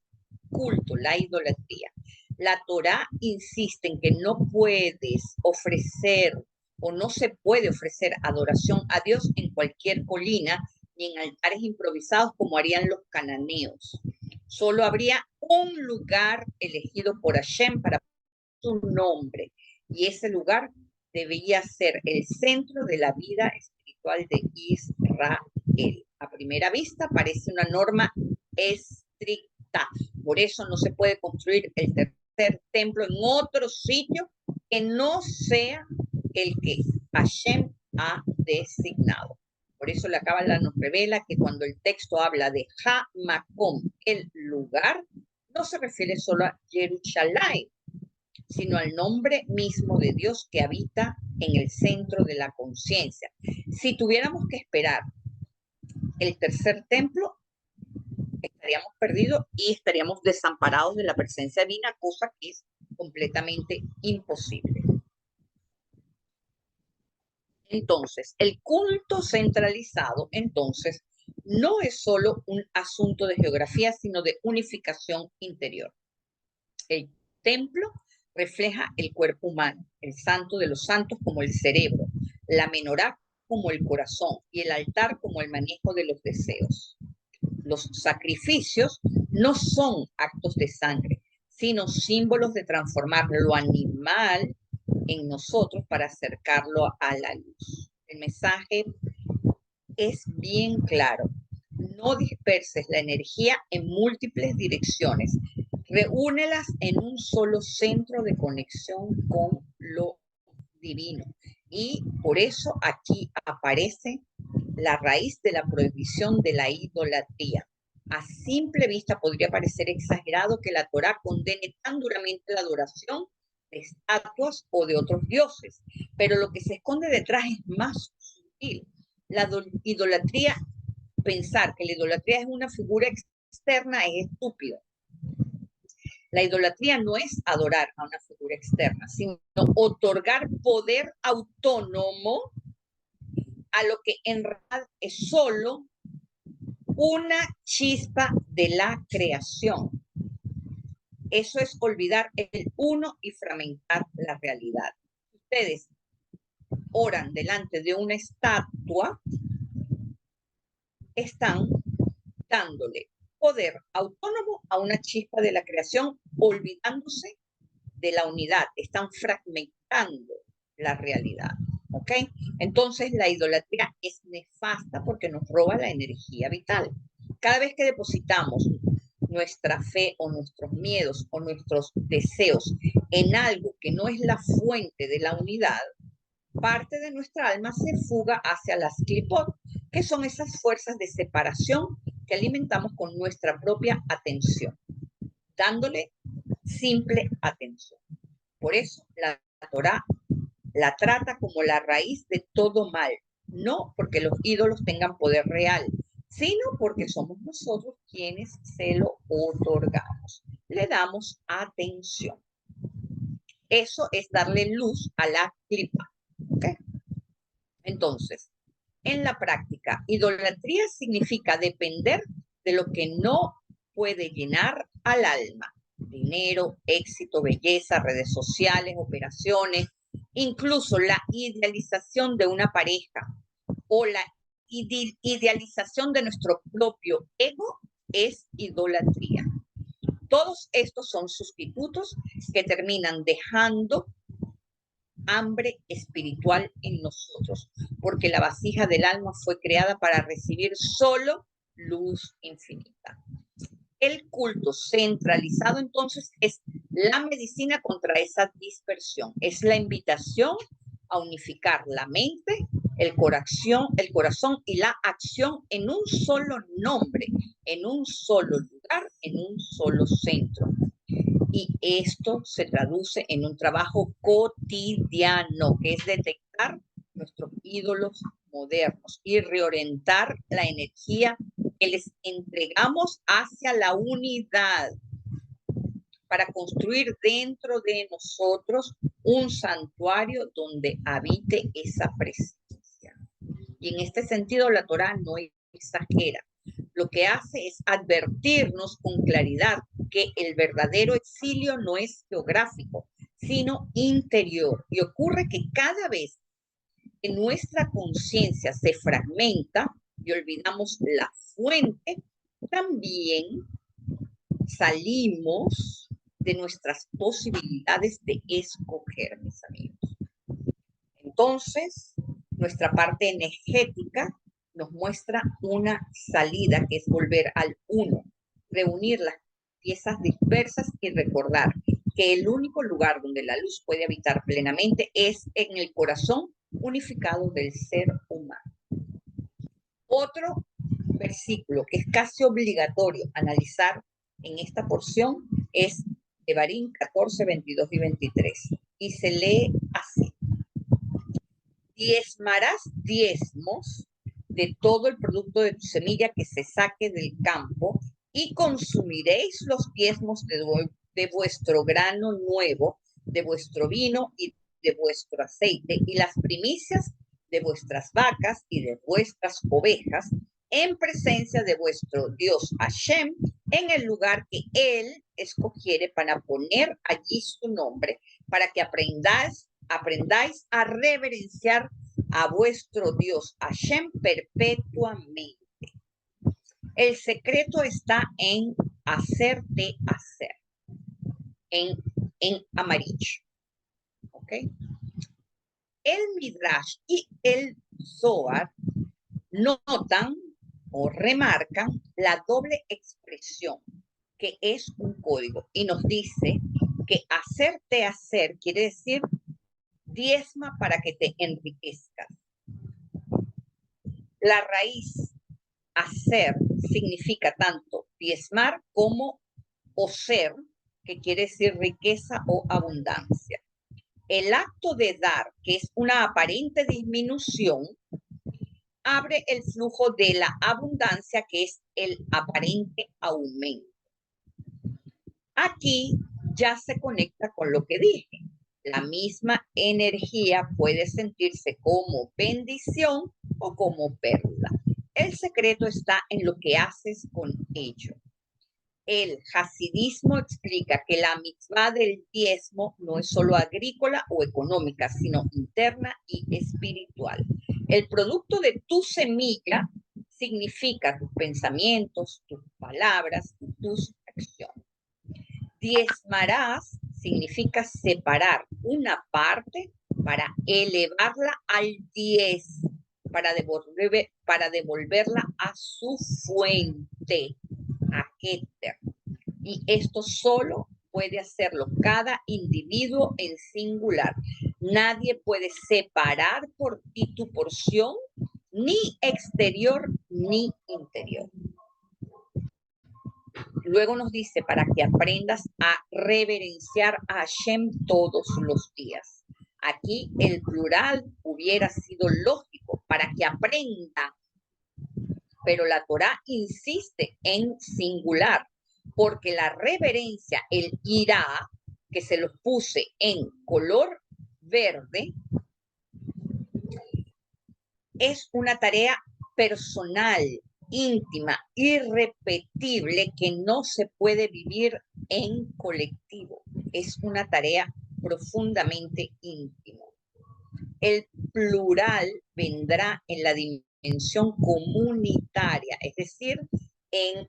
culto, la idolatría. La Torá insiste en que no puedes ofrecer o no se puede ofrecer adoración a Dios en cualquier colina ni en altares improvisados como harían los cananeos. Solo habría un lugar elegido por Hashem para su nombre, y ese lugar debía ser el centro de la vida espiritual de Israel. A primera vista parece una norma estricta, por eso no se puede construir el tercer templo en otro sitio que no sea el que Hashem ha designado. Por eso la Cábala nos revela que cuando el texto habla de Ha-Makom, el lugar, no se refiere solo a Jerusalén, sino al nombre mismo de Dios que habita en el centro de la conciencia. Si tuviéramos que esperar el tercer templo, estaríamos perdidos y estaríamos desamparados de la presencia divina, cosa que es completamente imposible. Entonces, el culto centralizado, entonces, no es solo un asunto de geografía, sino de unificación interior. El templo refleja el cuerpo humano, el santo de los santos como el cerebro, la menorá como el corazón y el altar como el manejo de los deseos. Los sacrificios no son actos de sangre, sino símbolos de transformar lo animal en nosotros para acercarlo a la luz. El mensaje es bien claro. No disperses la energía en múltiples direcciones. Reúnelas en un solo centro de conexión con lo divino. Y por eso aquí aparece la raíz de la prohibición de la idolatría. A simple vista podría parecer exagerado que la Torá condene tan duramente la adoración de estatuas o de otros dioses, pero lo que se esconde detrás es más sutil. La idolatría, pensar que la idolatría es una figura externa es estúpido. La idolatría no es adorar a una figura externa, sino otorgar poder autónomo a lo que en realidad es solo una chispa de la creación. Eso es olvidar el uno y fragmentar la realidad. Ustedes oran delante de una estatua, están dándole poder autónomo a una chispa de la creación, olvidándose de la unidad, están fragmentando la realidad, ¿ok? Entonces la idolatría es nefasta porque nos roba la energía vital. Cada vez que depositamos nuestra fe o nuestros miedos o nuestros deseos en algo que no es la fuente de la unidad, parte de nuestra alma se fuga hacia las clipot, que son esas fuerzas de separación que alimentamos con nuestra propia atención, dándole simple atención. Por eso la Torá la trata como la raíz de todo mal, no porque los ídolos tengan poder real, sino porque somos nosotros quienes se lo otorgamos. Le damos atención. Eso es darle luz a la clipa. ¿Okay? Entonces, en la práctica, idolatría significa depender de lo que no puede llenar al alma. Dinero, éxito, belleza, redes sociales, operaciones, incluso la idealización de una pareja o la idealización de nuestro propio ego es idolatría. Todos estos son sustitutos que terminan dejando hambre espiritual en nosotros, porque la vasija del alma fue creada para recibir solo luz infinita. El culto centralizado entonces es la medicina contra esa dispersión, es la invitación a unificar la mente, el corazón y la acción en un solo nombre, en un solo lugar, en un solo centro. Y esto se traduce en un trabajo cotidiano, que es detectar nuestros ídolos modernos y reorientar la energía que les entregamos hacia la unidad para construir dentro de nosotros un santuario donde habite esa presencia. Y en este sentido la Torá no exagera. Lo que hace es advertirnos con claridad que el verdadero exilio no es geográfico, sino interior. Y ocurre que cada vez que nuestra conciencia se fragmenta y olvidamos la fuente, también salimos de nuestras posibilidades de escoger, mis amigos. Entonces, nuestra parte energética nos muestra una salida que es volver al uno, reunir las piezas dispersas y recordar que el único lugar donde la luz puede habitar plenamente es en el corazón unificado del ser humano. Otro versículo que es casi obligatorio analizar en esta porción es Devarim 14, 22 y 23. Y se lee así. Diezmarás diezmos de todo el producto de tu semilla que se saque del campo y consumiréis los diezmos de vuestro grano nuevo, de vuestro vino y de vuestro aceite y las primicias de vuestras vacas y de vuestras ovejas en presencia de vuestro Dios Hashem en el lugar que Él escogiere para poner allí su nombre, para que aprendáis a reverenciar a vuestro Dios Hashem perpetuamente. El secreto está en hacerte hacer, en amarillo. ¿Ok? El Midrash y el Zohar notan o remarcan la doble expresión, que es un código, y nos dice que hacerte hacer quiere decir diezma para que te enriquezcas. La raíz hacer significa tanto diezmar como oser, que quiere decir riqueza o abundancia. El acto de dar, que es una aparente disminución, abre el flujo de la abundancia, que es el aparente aumento. Aquí ya se conecta con lo que dije. La misma energía puede sentirse como bendición o como pérdida. El secreto está en lo que haces con ello. El hasidismo explica que la mitzvá del diezmo no es solo agrícola o económica, sino interna y espiritual. El producto de tu semilla significa tus pensamientos, tus palabras y tus acciones. Diezmarás significa separar una parte para elevarla al 10, para devolverla a su fuente, a Keter. Y esto solo puede hacerlo cada individuo en singular. Nadie puede separar por ti tu porción, ni exterior ni interior. Luego nos dice para que aprendas a reverenciar a Hashem todos los días. Aquí el plural hubiera sido lógico para que aprenda, pero la Torá insiste en singular, porque la reverencia, el irá, que se los puse en color verde, es una tarea personal, íntima, irrepetible, que no se puede vivir en colectivo. Es una tarea profundamente íntima. El plural vendrá en la dimensión comunitaria, es decir, en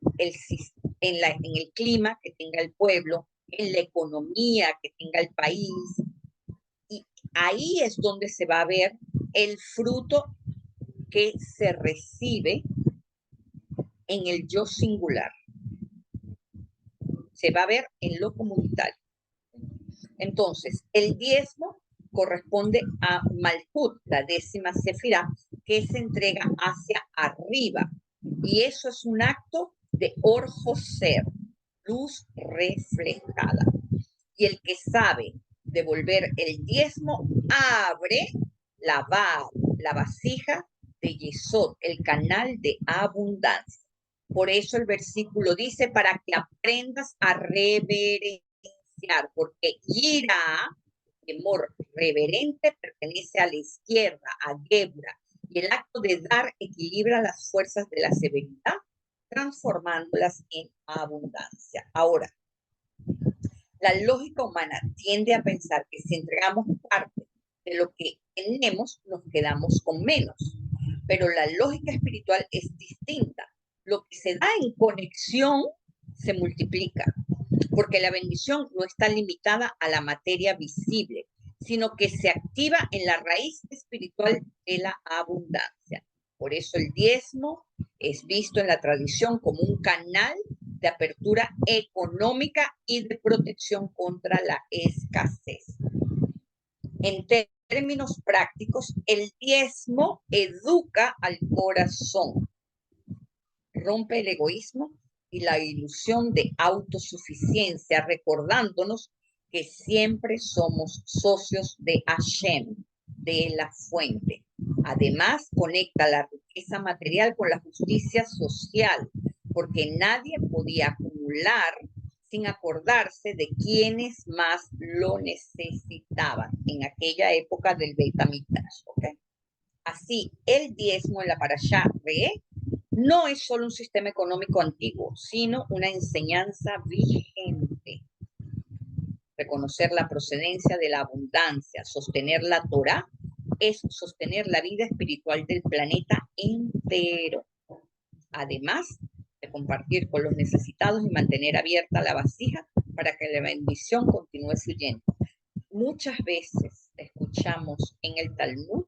el clima que tenga el pueblo, en la economía que tenga el país. Y ahí es donde se va a ver el fruto que se recibe en el yo singular. Se va a ver en lo comunitario. Entonces, el diezmo corresponde a Malhut, la 10ª sefirá, que se entrega hacia arriba. Y eso es un acto de Or-Joser, luz reflejada. Y el que sabe devolver el diezmo abre la vasija de Yesod, el canal de abundancia. Por eso el versículo dice, para que aprendas a reverenciar, porque ira, temor reverente, pertenece a la izquierda, a Gebra, y el acto de dar equilibra las fuerzas de la severidad, transformándolas en abundancia. Ahora, la lógica humana tiende a pensar que si entregamos parte de lo que tenemos, nos quedamos con menos. Pero la lógica espiritual es distinta. Lo que se da en conexión se multiplica, porque la bendición no está limitada a la materia visible, sino que se activa en la raíz espiritual de la abundancia. Por eso el diezmo es visto en la tradición como un canal de apertura económica y de protección contra la escasez. En términos prácticos, el diezmo educa al corazón, rompe el egoísmo y la ilusión de autosuficiencia, recordándonos que siempre somos socios de Hashem, de la fuente. Además, conecta la riqueza material con la justicia social, porque nadie podía acumular sin acordarse de quienes más lo necesitaban en aquella época del Beit HaMikdash, ¿okay? Así, el diezmo en la Parashá Re no es solo un sistema económico antiguo, sino una enseñanza vigente. Reconocer la procedencia de la abundancia, sostener la Torá, es sostener la vida espiritual del planeta entero. Además de compartir con los necesitados y mantener abierta la vasija para que la bendición continúe fluyendo. Muchas veces escuchamos en el Talmud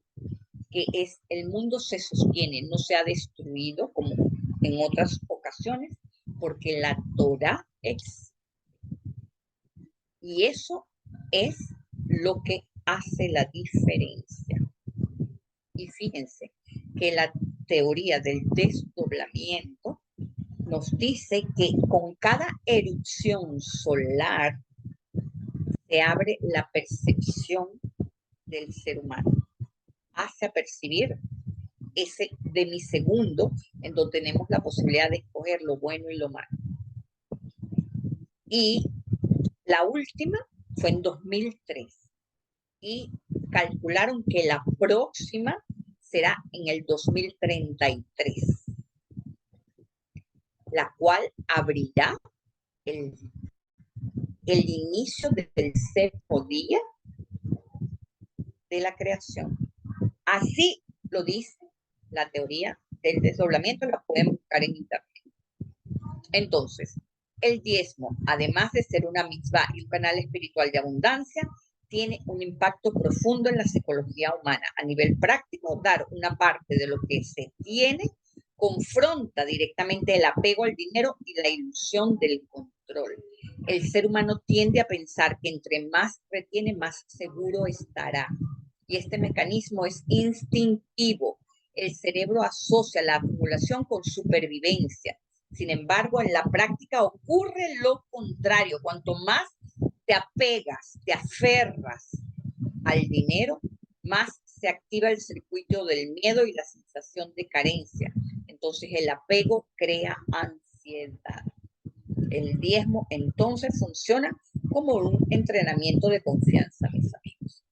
que el mundo se sostiene, no se ha destruido como en otras ocasiones, porque la Torá existe. Y eso es lo que hace la diferencia. Y fíjense que la teoría del desdoblamiento nos dice que con cada erupción solar se abre la percepción del ser humano, hace percibir ese demisegundo en donde tenemos la posibilidad de escoger lo bueno y lo malo. Y la última fue en 2003. y calcularon que la próxima será en el 2033, la cual abrirá el inicio del 7º día de la creación. Así lo dice la teoría del desdoblamiento, la pueden buscar en internet. Entonces, el diezmo, además de ser una mitzvah y un canal espiritual de abundancia, tiene un impacto profundo en la psicología humana. A nivel práctico, dar una parte de lo que se tiene confronta directamente el apego al dinero y la ilusión del control. El ser humano tiende a pensar que entre más retiene, más seguro estará. Y este mecanismo es instintivo. El cerebro asocia la acumulación con supervivencia. Sin embargo, en la práctica ocurre lo contrario. Cuanto más te apegas, te aferras al dinero, más se activa el circuito del miedo y la sensación de carencia. Entonces el apego crea ansiedad. El diezmo entonces funciona como un entrenamiento de confianza, mis amigos.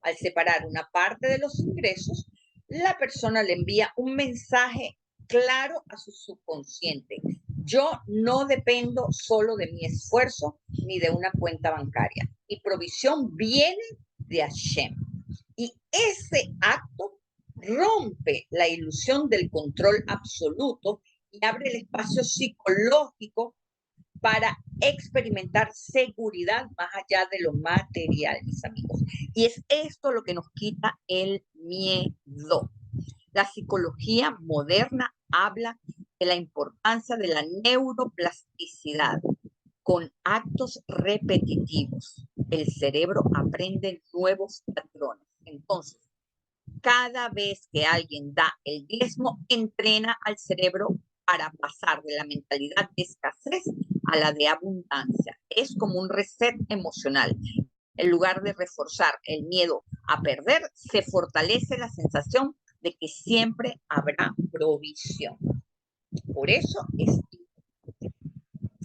Al separar una parte de los ingresos, la persona le envía un mensaje claro a su subconsciente. Yo no dependo solo de mi esfuerzo ni de una cuenta bancaria. Mi provisión viene de Hashem. Y ese acto rompe la ilusión del control absoluto y abre el espacio psicológico para experimentar seguridad más allá de lo material, mis amigos. Y es esto lo que nos quita el miedo. La psicología moderna habla de la importancia de la neuroplasticidad. Con actos repetitivos, el cerebro aprende nuevos patrones. Entonces, cada vez que alguien da el diezmo, entrena al cerebro para pasar de la mentalidad de escasez a la de abundancia. Es como un reset emocional. En lugar de reforzar el miedo a perder, se fortalece la sensación de que siempre habrá provisión. Por eso es importante.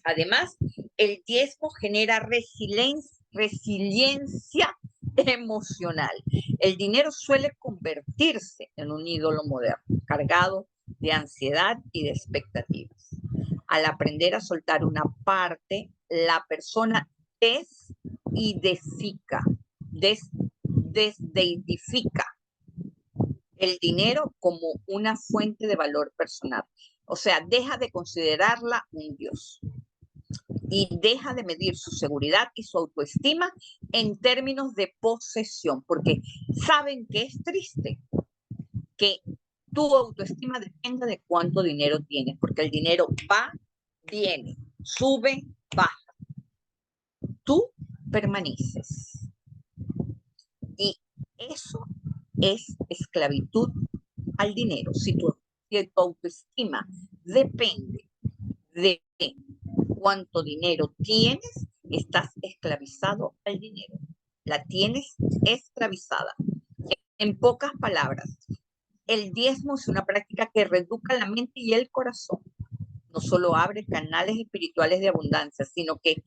Además, el diezmo genera resiliencia emocional. El dinero suele convertirse en un ídolo moderno, cargado de ansiedad y de expectativas. Al aprender a soltar una parte, la persona desidentifica el dinero como una fuente de valor personal. O sea, deja de considerarla un dios y deja de medir su seguridad y su autoestima en términos de posesión, porque saben que es triste que tu autoestima dependa de cuánto dinero tienes, porque el dinero va, viene, sube, baja. Tú permaneces. Y eso es esclavitud al dinero. Si tu autoestima depende de cuánto dinero tienes, estás esclavizado al dinero. La tienes esclavizada. En pocas palabras, el diezmo es una práctica que reeduca la mente y el corazón. No solo abre canales espirituales de abundancia, sino que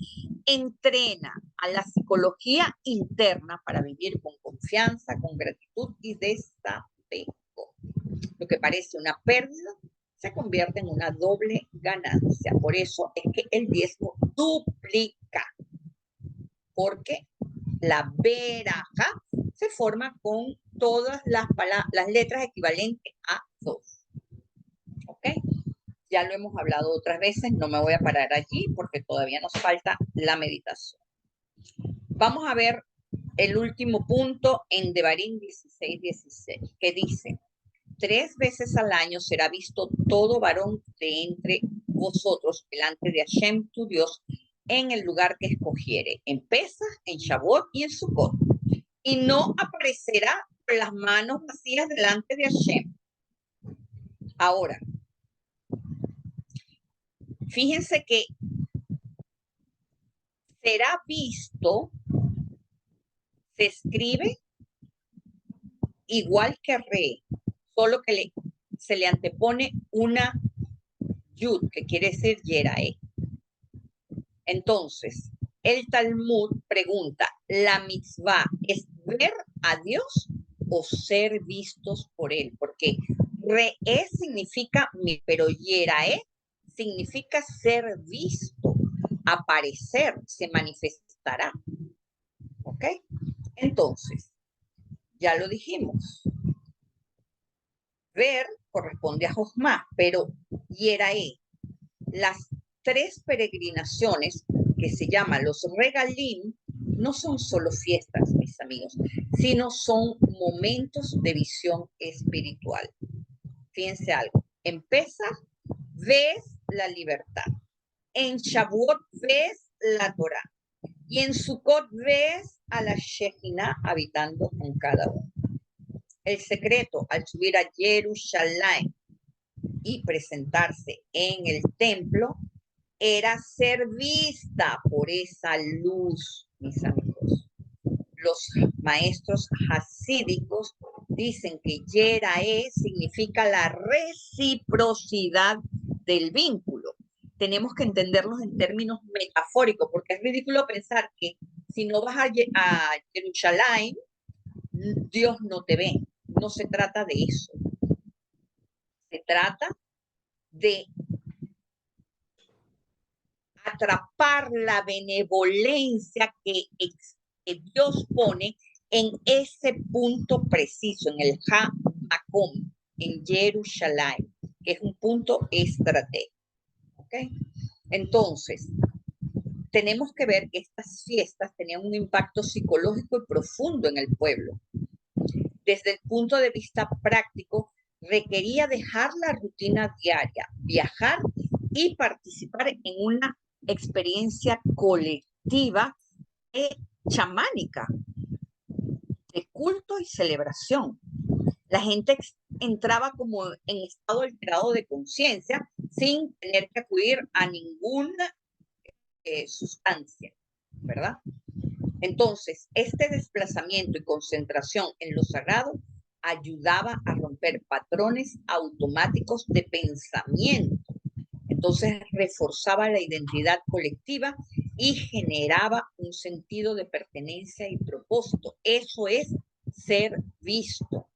entrena a la psicología interna para vivir con confianza, con gratitud y desapego. Lo que parece una pérdida se convierte en una doble ganancia. Por eso es que el diezmo duplica, porque la veraja se forma con todas las letras equivalentes a 2. ¿Ok? Ya lo hemos hablado otras veces, no me voy a parar allí porque todavía nos falta la meditación. Vamos a ver el último punto en Devarim 16:16, que dice: 3 veces al año será visto todo varón de entre vosotros delante de Hashem tu Dios en el lugar que escogiere, en Pesach, en Shavuot y en Sukkot. Y no aparecerá con las manos vacías delante de Hashem. Ahora, fíjense que será visto, se escribe igual que re, solo que se le antepone una yud, que quiere decir yerae. Entonces, el Talmud pregunta, ¿la mitzvah es ver a Dios o ser vistos por Él, porque Re'e significa pero Yerae significa ser visto, aparecer, se manifestará. ¿Ok? Entonces, ya lo dijimos, ver corresponde a Josmá, pero Yerae, las 3 peregrinaciones que se llaman los regalim, no son solo fiestas, mis amigos, sino son momentos de visión espiritual. Fíjense algo, en Pesaj ves la libertad, en Shavuot ves la Torah, y en Sukkot ves a la Shejina habitando con cada uno. El secreto al subir a Jerusalén y presentarse en el templo era ser vista por esa luz, mis amigos. Los maestros hasídicos dicen que Yerae significa la reciprocidad del vínculo. Tenemos que entenderlos en términos metafóricos, porque es ridículo pensar que si no vas a Jerusalén, Dios no te ve. No se trata de eso. Se trata de atrapar la benevolencia que Dios pone en ese punto preciso, en el Ha-Makom, en Jerusalén, que es un punto estratégico. ¿Okay? Entonces, tenemos que ver que estas fiestas tenían un impacto psicológico y profundo en el pueblo. Desde el punto de vista práctico, requería dejar la rutina diaria, viajar y participar en una experiencia colectiva chamánica, de culto y celebración. La gente entraba como en estado alterado de conciencia sin tener que acudir a ninguna sustancia, ¿verdad? Entonces, este desplazamiento y concentración en lo sagrado ayudaba a romper patrones automáticos de pensamiento. Entonces, reforzaba la identidad colectiva y generaba un sentido de pertenencia y propósito. Eso es ser visto.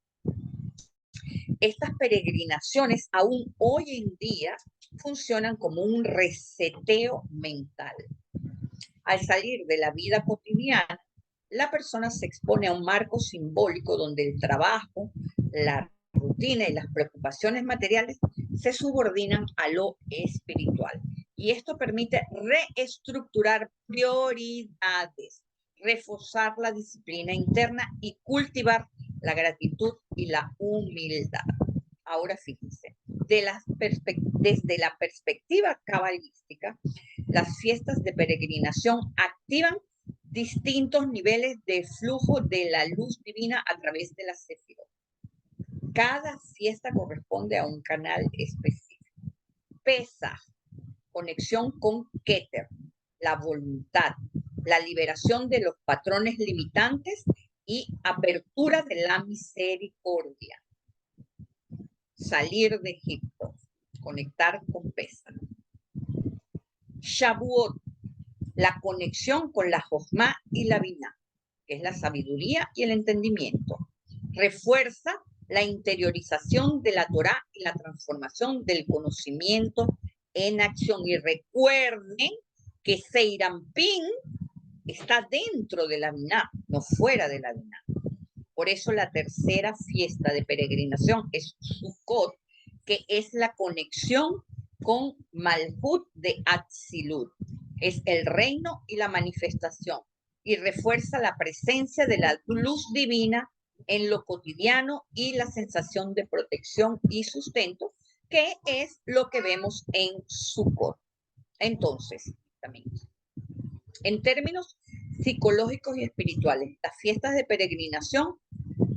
Estas peregrinaciones aún hoy en día funcionan como un reseteo mental. Al salir de la vida cotidiana, la persona se expone a un marco simbólico donde el trabajo, la rutina y las preocupaciones materiales se subordinan a lo espiritual. Y esto permite reestructurar prioridades, reforzar la disciplina interna y cultivar la gratitud y la humildad. Ahora fíjense, desde la perspectiva cabalística, las fiestas de peregrinación activan distintos niveles de flujo de la luz divina a través de la sefirot. Cada fiesta corresponde a un canal específico. Pesaj, conexión con Keter, la voluntad, la liberación de los patrones limitantes y apertura de la misericordia. Salir de Egipto, conectar con Pesaj. Shavuot, la conexión con la Jojma y la Binah, que es la sabiduría y el entendimiento. Refuerza la interiorización de la Torá y la transformación del conocimiento en acción. Y recuerden que Seirampín está dentro de la Binah, no fuera de la Binah. Por eso la tercera fiesta de peregrinación es Sukkot, que es la conexión con Malhut de Atzilut. Es el reino y la manifestación. Y refuerza la presencia de la luz divina en lo cotidiano y la sensación de protección y sustento, que es lo que vemos en Sukkot. Entonces, también, en términos psicológicos y espirituales, las fiestas de peregrinación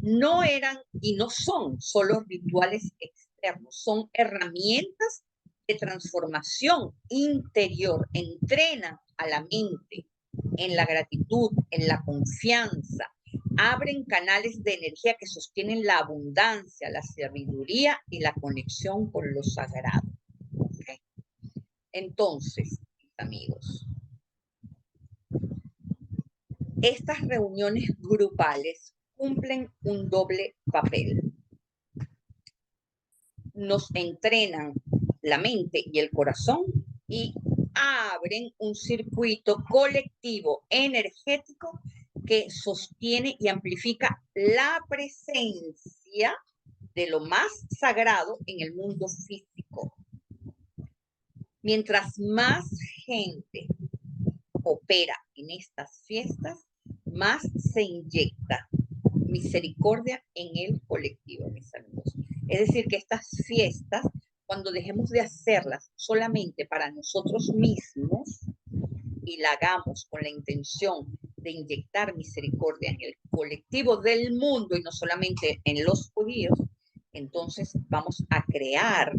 no eran y no son solo rituales externos, son herramientas de transformación interior, entrenan a la mente en la gratitud, en la confianza, abren canales de energía que sostienen la abundancia, la sabiduría y la conexión con lo sagrado. ¿Okay? Entonces, amigos, Estas reuniones grupales cumplen un doble papel. Nos entrenan la mente y el corazón y abren un circuito colectivo energético que sostiene y amplifica la presencia de lo más sagrado en el mundo físico. Mientras más gente opera en estas fiestas, más se inyecta misericordia en el colectivo, mis amigos. Es decir, que estas fiestas, cuando dejemos de hacerlas solamente para nosotros mismos y la hagamos con la intención de inyectar misericordia en el colectivo del mundo y no solamente en los judíos, entonces vamos a crear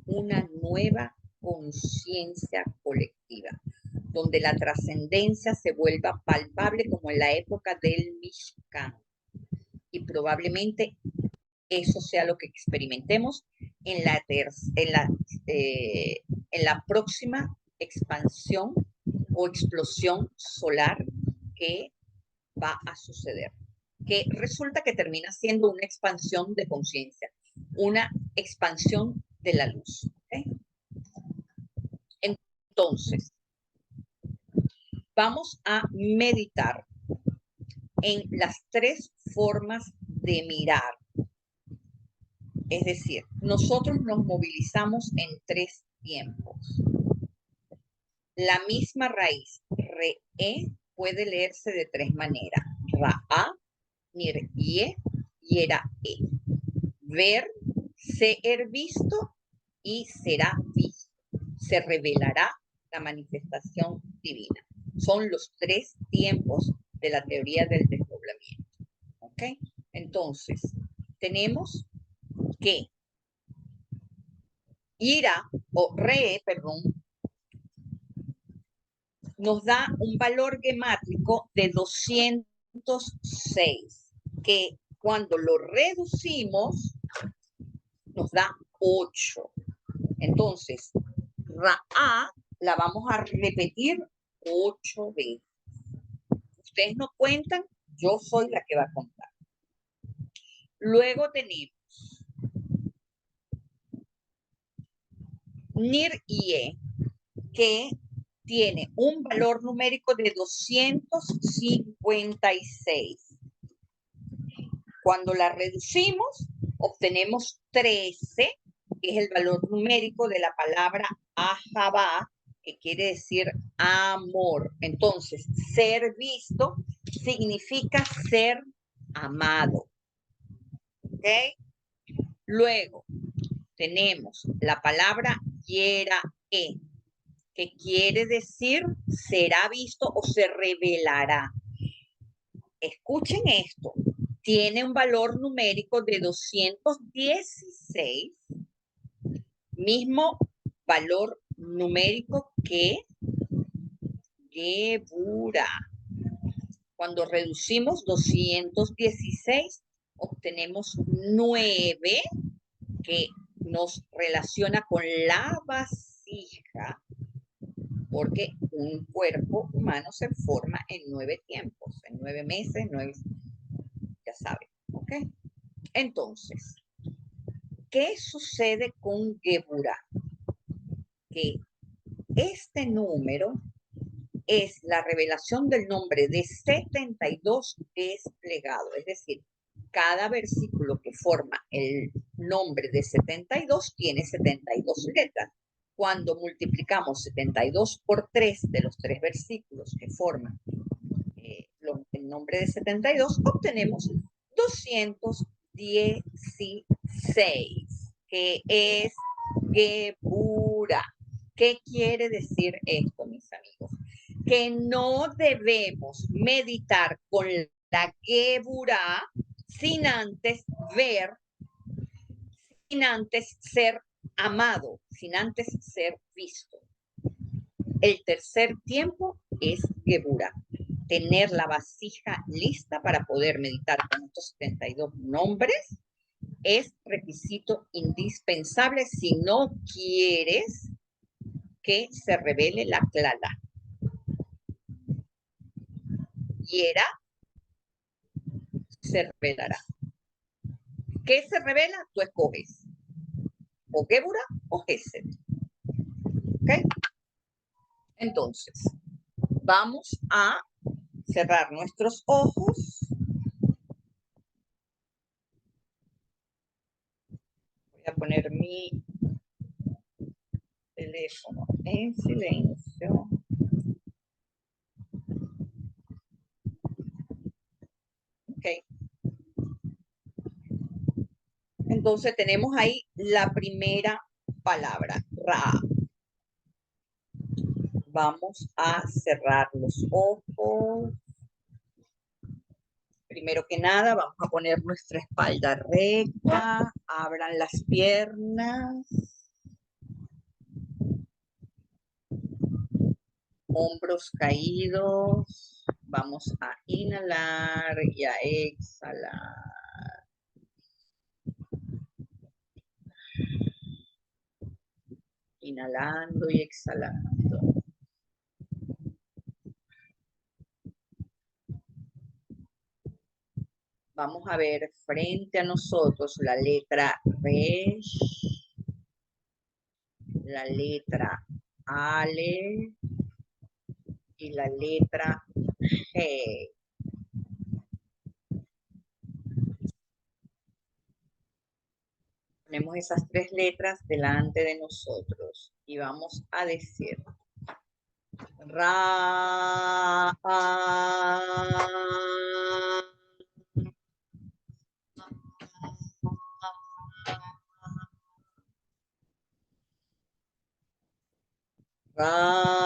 una nueva conciencia colectiva, donde la trascendencia se vuelva palpable como en la época del Mishkan. Y probablemente eso sea lo que experimentemos en la próxima expansión o explosión solar que va a suceder, que resulta que termina siendo una expansión de conciencia, una expansión de la luz. ¿Okay? Entonces, vamos a meditar en las tres formas de mirar. Es decir, nosotros nos movilizamos en tres tiempos. La misma raíz, re-e, puede leerse de tres maneras. Ra-a, nir-ie, yera-e. Ver, ser visto y será visto. Se revelará la manifestación divina. Son los tres tiempos de la teoría del desdoblamiento. ¿Ok? Entonces, tenemos que ira o re, perdón, nos da un valor gemátrico de 206, que cuando lo reducimos nos da 8. Entonces, Ra-A la vamos a repetir 8 veces. Ustedes no cuentan, yo soy la que va a contar. Luego tenemos Nir-Ie, que tiene un valor numérico de 256. Cuando la reducimos, obtenemos 13, que es el valor numérico de la palabra Ahabá, que quiere decir amor. Entonces, ser visto significa ser amado. ¿Ok? Luego, tenemos la palabra Yera-E, que quiere decir será visto o se revelará. Escuchen esto, tiene un valor numérico de 216, mismo valor numérico que Gebura. Cuando reducimos 216, obtenemos 9, que nos relaciona con la vasija, porque un cuerpo humano se forma en 9 tiempos, en 9 meses, 9, ya saben, ¿ok? Entonces, ¿qué sucede con Gebura? Que este número es la revelación del nombre de 72 desplegado, es decir, cada versículo que forma el nombre de 72 tiene 72 letras. Cuando multiplicamos 72 por 3 de los 3 versículos que forman el nombre de 72, obtenemos 216, que es Gebura. ¿Qué quiere decir esto, mis amigos? Que no debemos meditar con la Gebura sin antes ver, sin antes ser amado, sin antes ser visto. El tercer tiempo es Gebura. Tener la vasija lista para poder meditar con estos 72 nombres es requisito indispensable si no quieres que se revele la Klala. hiera, se revelará. ¿Qué se revela? Tú escoges. O Gébura o Gesed. ¿Ok? Entonces, vamos a cerrar nuestros ojos. Voy a poner mi teléfono en silencio. Ok. Entonces tenemos ahí la primera palabra, Ra. Vamos a cerrar los ojos. Primero que nada, vamos a poner nuestra espalda recta. Abran las piernas. Hombros caídos. Vamos a inhalar y a exhalar. Inhalando y exhalando. Vamos a ver frente a nosotros la letra Resh, la letra Ale y la letra G. Ponemos esas tres letras delante de nosotros y vamos a decir Ra, Ra, Ra,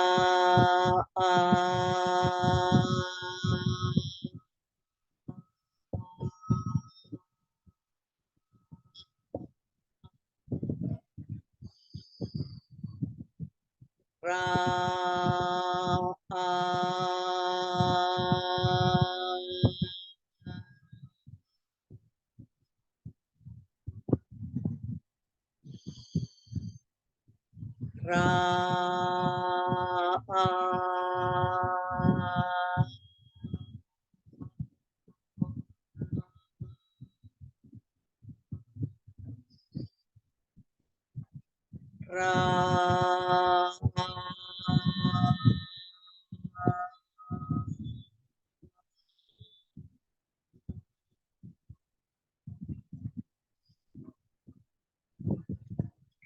Ra, Ra,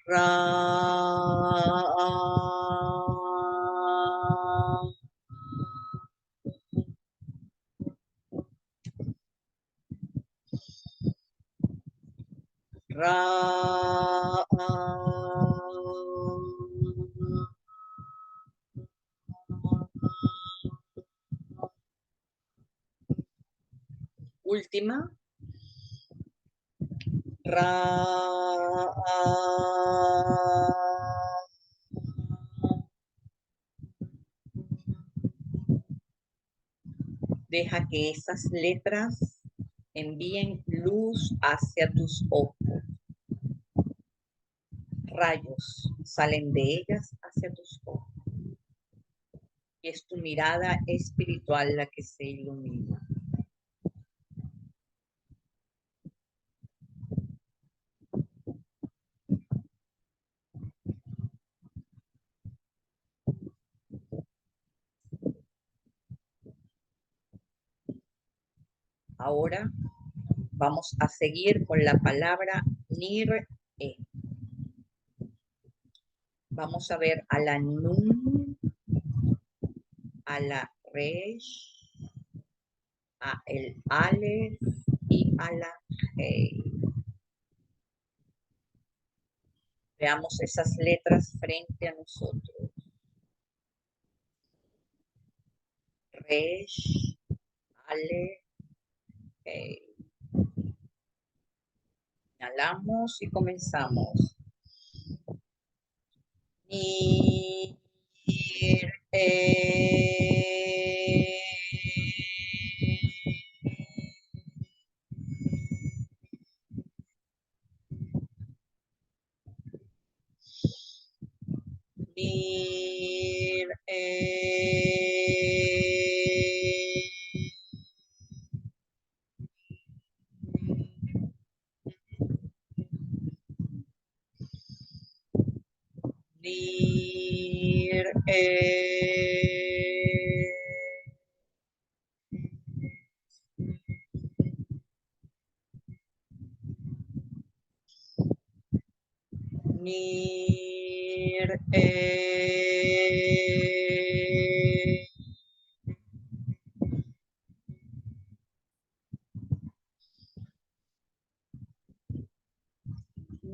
Ra, Ra, última. Ra, deja que esas letras envíen luz hacia tus ojos. Rayos salen de ellas hacia tus ojos. Y es tu mirada espiritual la que se ilumina. Ahora vamos a seguir con la palabra Nir-E. Vamos a ver a la Nun, a la Resh, a el Aleph y a la Hei. Veamos esas letras frente a nosotros. Resh, Aleph, Hei. Inhalamos y comenzamos. Nir, Nir,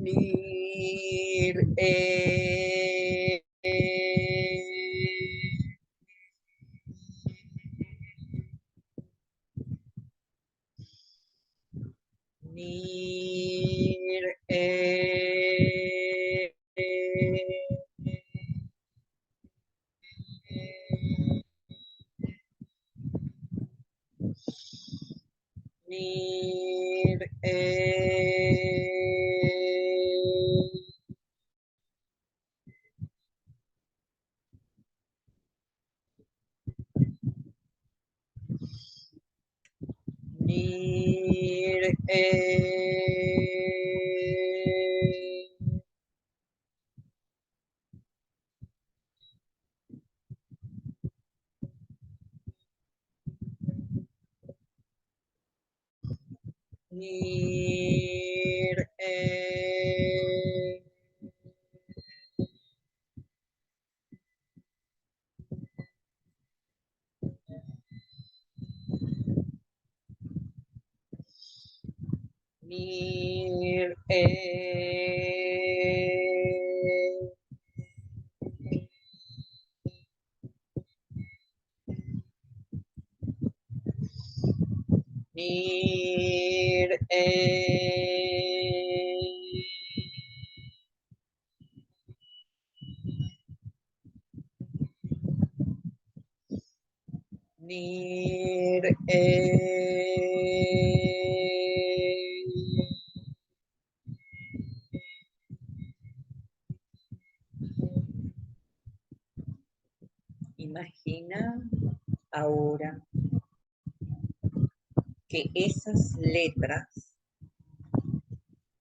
Nir, Nir, Nir, Nir, Nir, Nir, Nir, Nir, Nir, Imagina ahora que esas letras,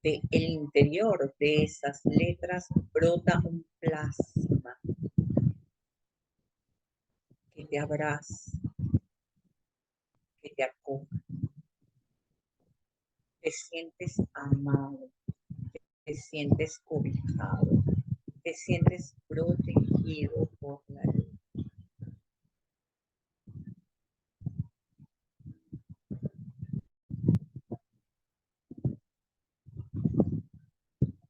del interior de esas letras, brota un plasma que te abraza, que te acoge. Te sientes amado, te sientes cobijado, te sientes protegido por la luz.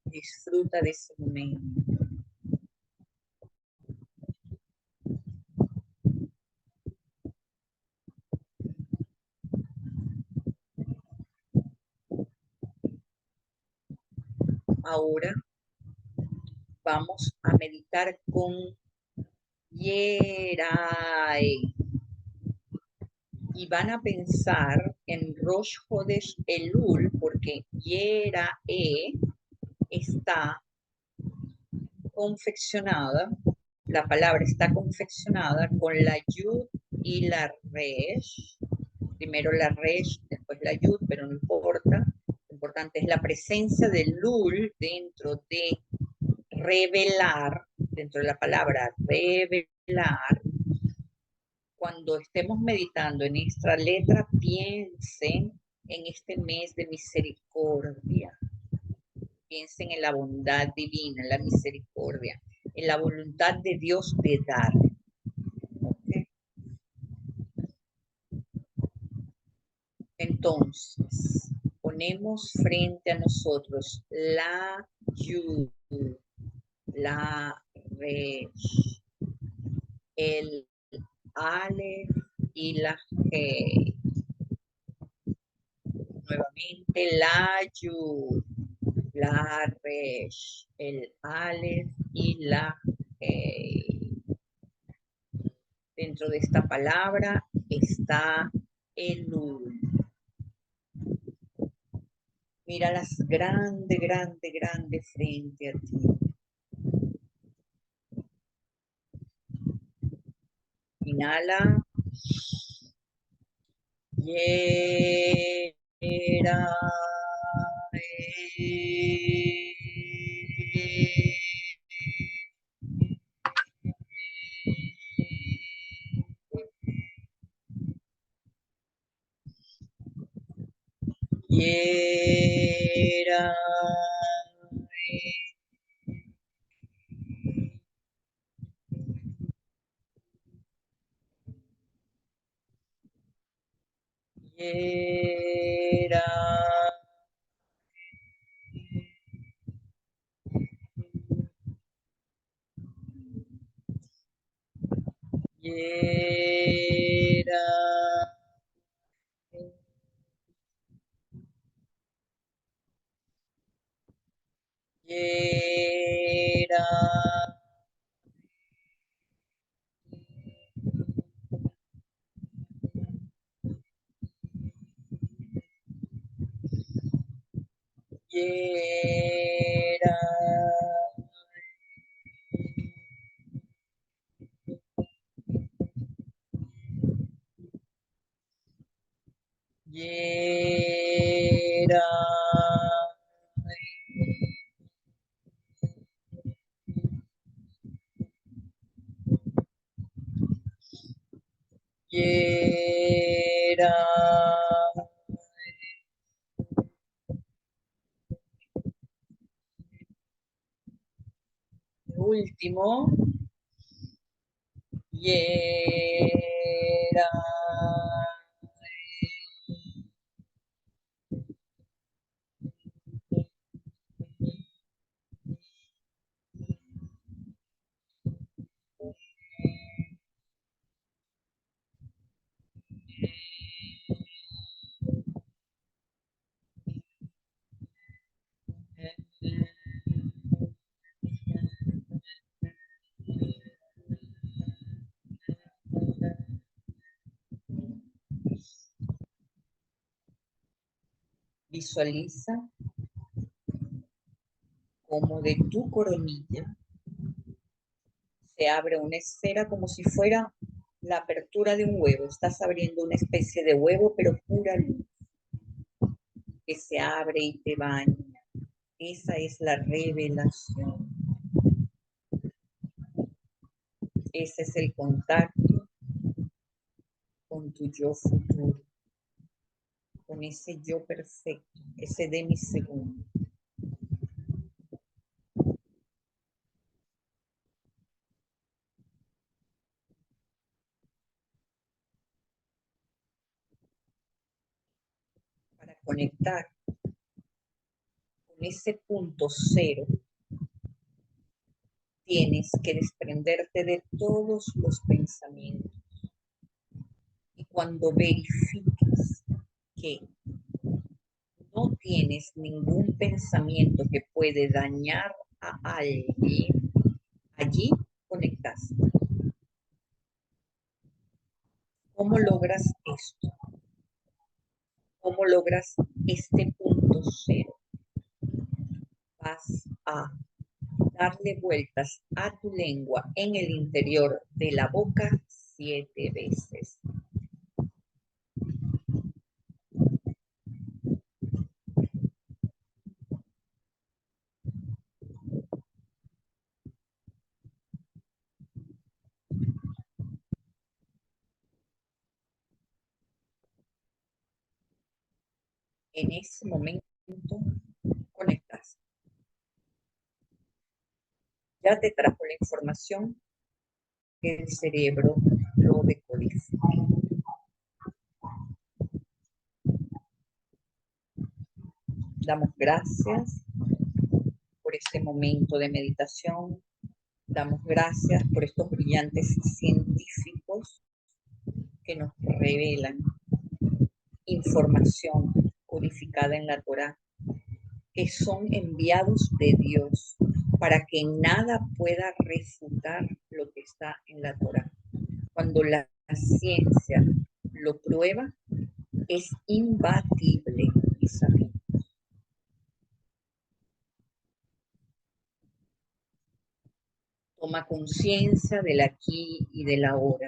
Disfruta de ese momento. Ahora vamos a meditar con Yeray y van a pensar en Rosh Hodesh Elul porque Yerae está confeccionada, la palabra está confeccionada con la Yud y la Resh. Primero la Resh, después la Yud, pero no importa. Lo importante es la presencia del Lul dentro de revelar, dentro de la palabra revelar. Cuando estemos meditando en esta letra, piensen en este mes de misericordia. Piensen en la bondad divina, en la misericordia, en la voluntad de Dios de dar. ¿Okay? Entonces, ponemos frente a nosotros la Yud, la Resh, el Aleph y la He. Nuevamente la Yud, la Resh, el Aleph y la He. Dentro de esta palabra está Elul. Míralas grande, grande, grande frente a ti. Inhala. Yera. Yera. Yera. Yera. Yera. Yera. Yera. Yera. Último. Yera. Visualiza como de tu coronilla se abre una esfera como si fuera la apertura de un huevo. Estás abriendo una especie de huevo, pero pura luz, que se abre y te baña. Esa es la revelación. Ese es el contacto con tu yo futuro, con ese yo perfecto, ese demisegundo. Para conectar con ese punto cero, tienes que desprenderte de todos los pensamientos. Y cuando verifiques que no tienes ningún pensamiento que puede dañar a alguien, allí conectas. ¿Cómo logras esto? ¿Cómo logras este punto cero? Vas a darle vueltas a tu lengua en el interior de la boca 7 veces. En ese momento conectas. Ya te trajo la información que el cerebro lo decodifica. Damos gracias por este momento de meditación. Damos gracias por estos brillantes científicos que nos revelan información codificada en la Torá, que son enviados de Dios para que nada pueda refutar lo que está en la Torá. Cuando la ciencia lo prueba, es imbatible, Isabel. Toma conciencia del aquí y del ahora.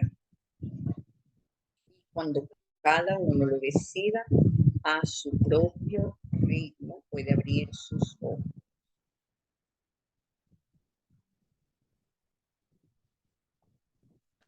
Cuando cada uno lo decida, a su propio ritmo puede abrir sus ojos.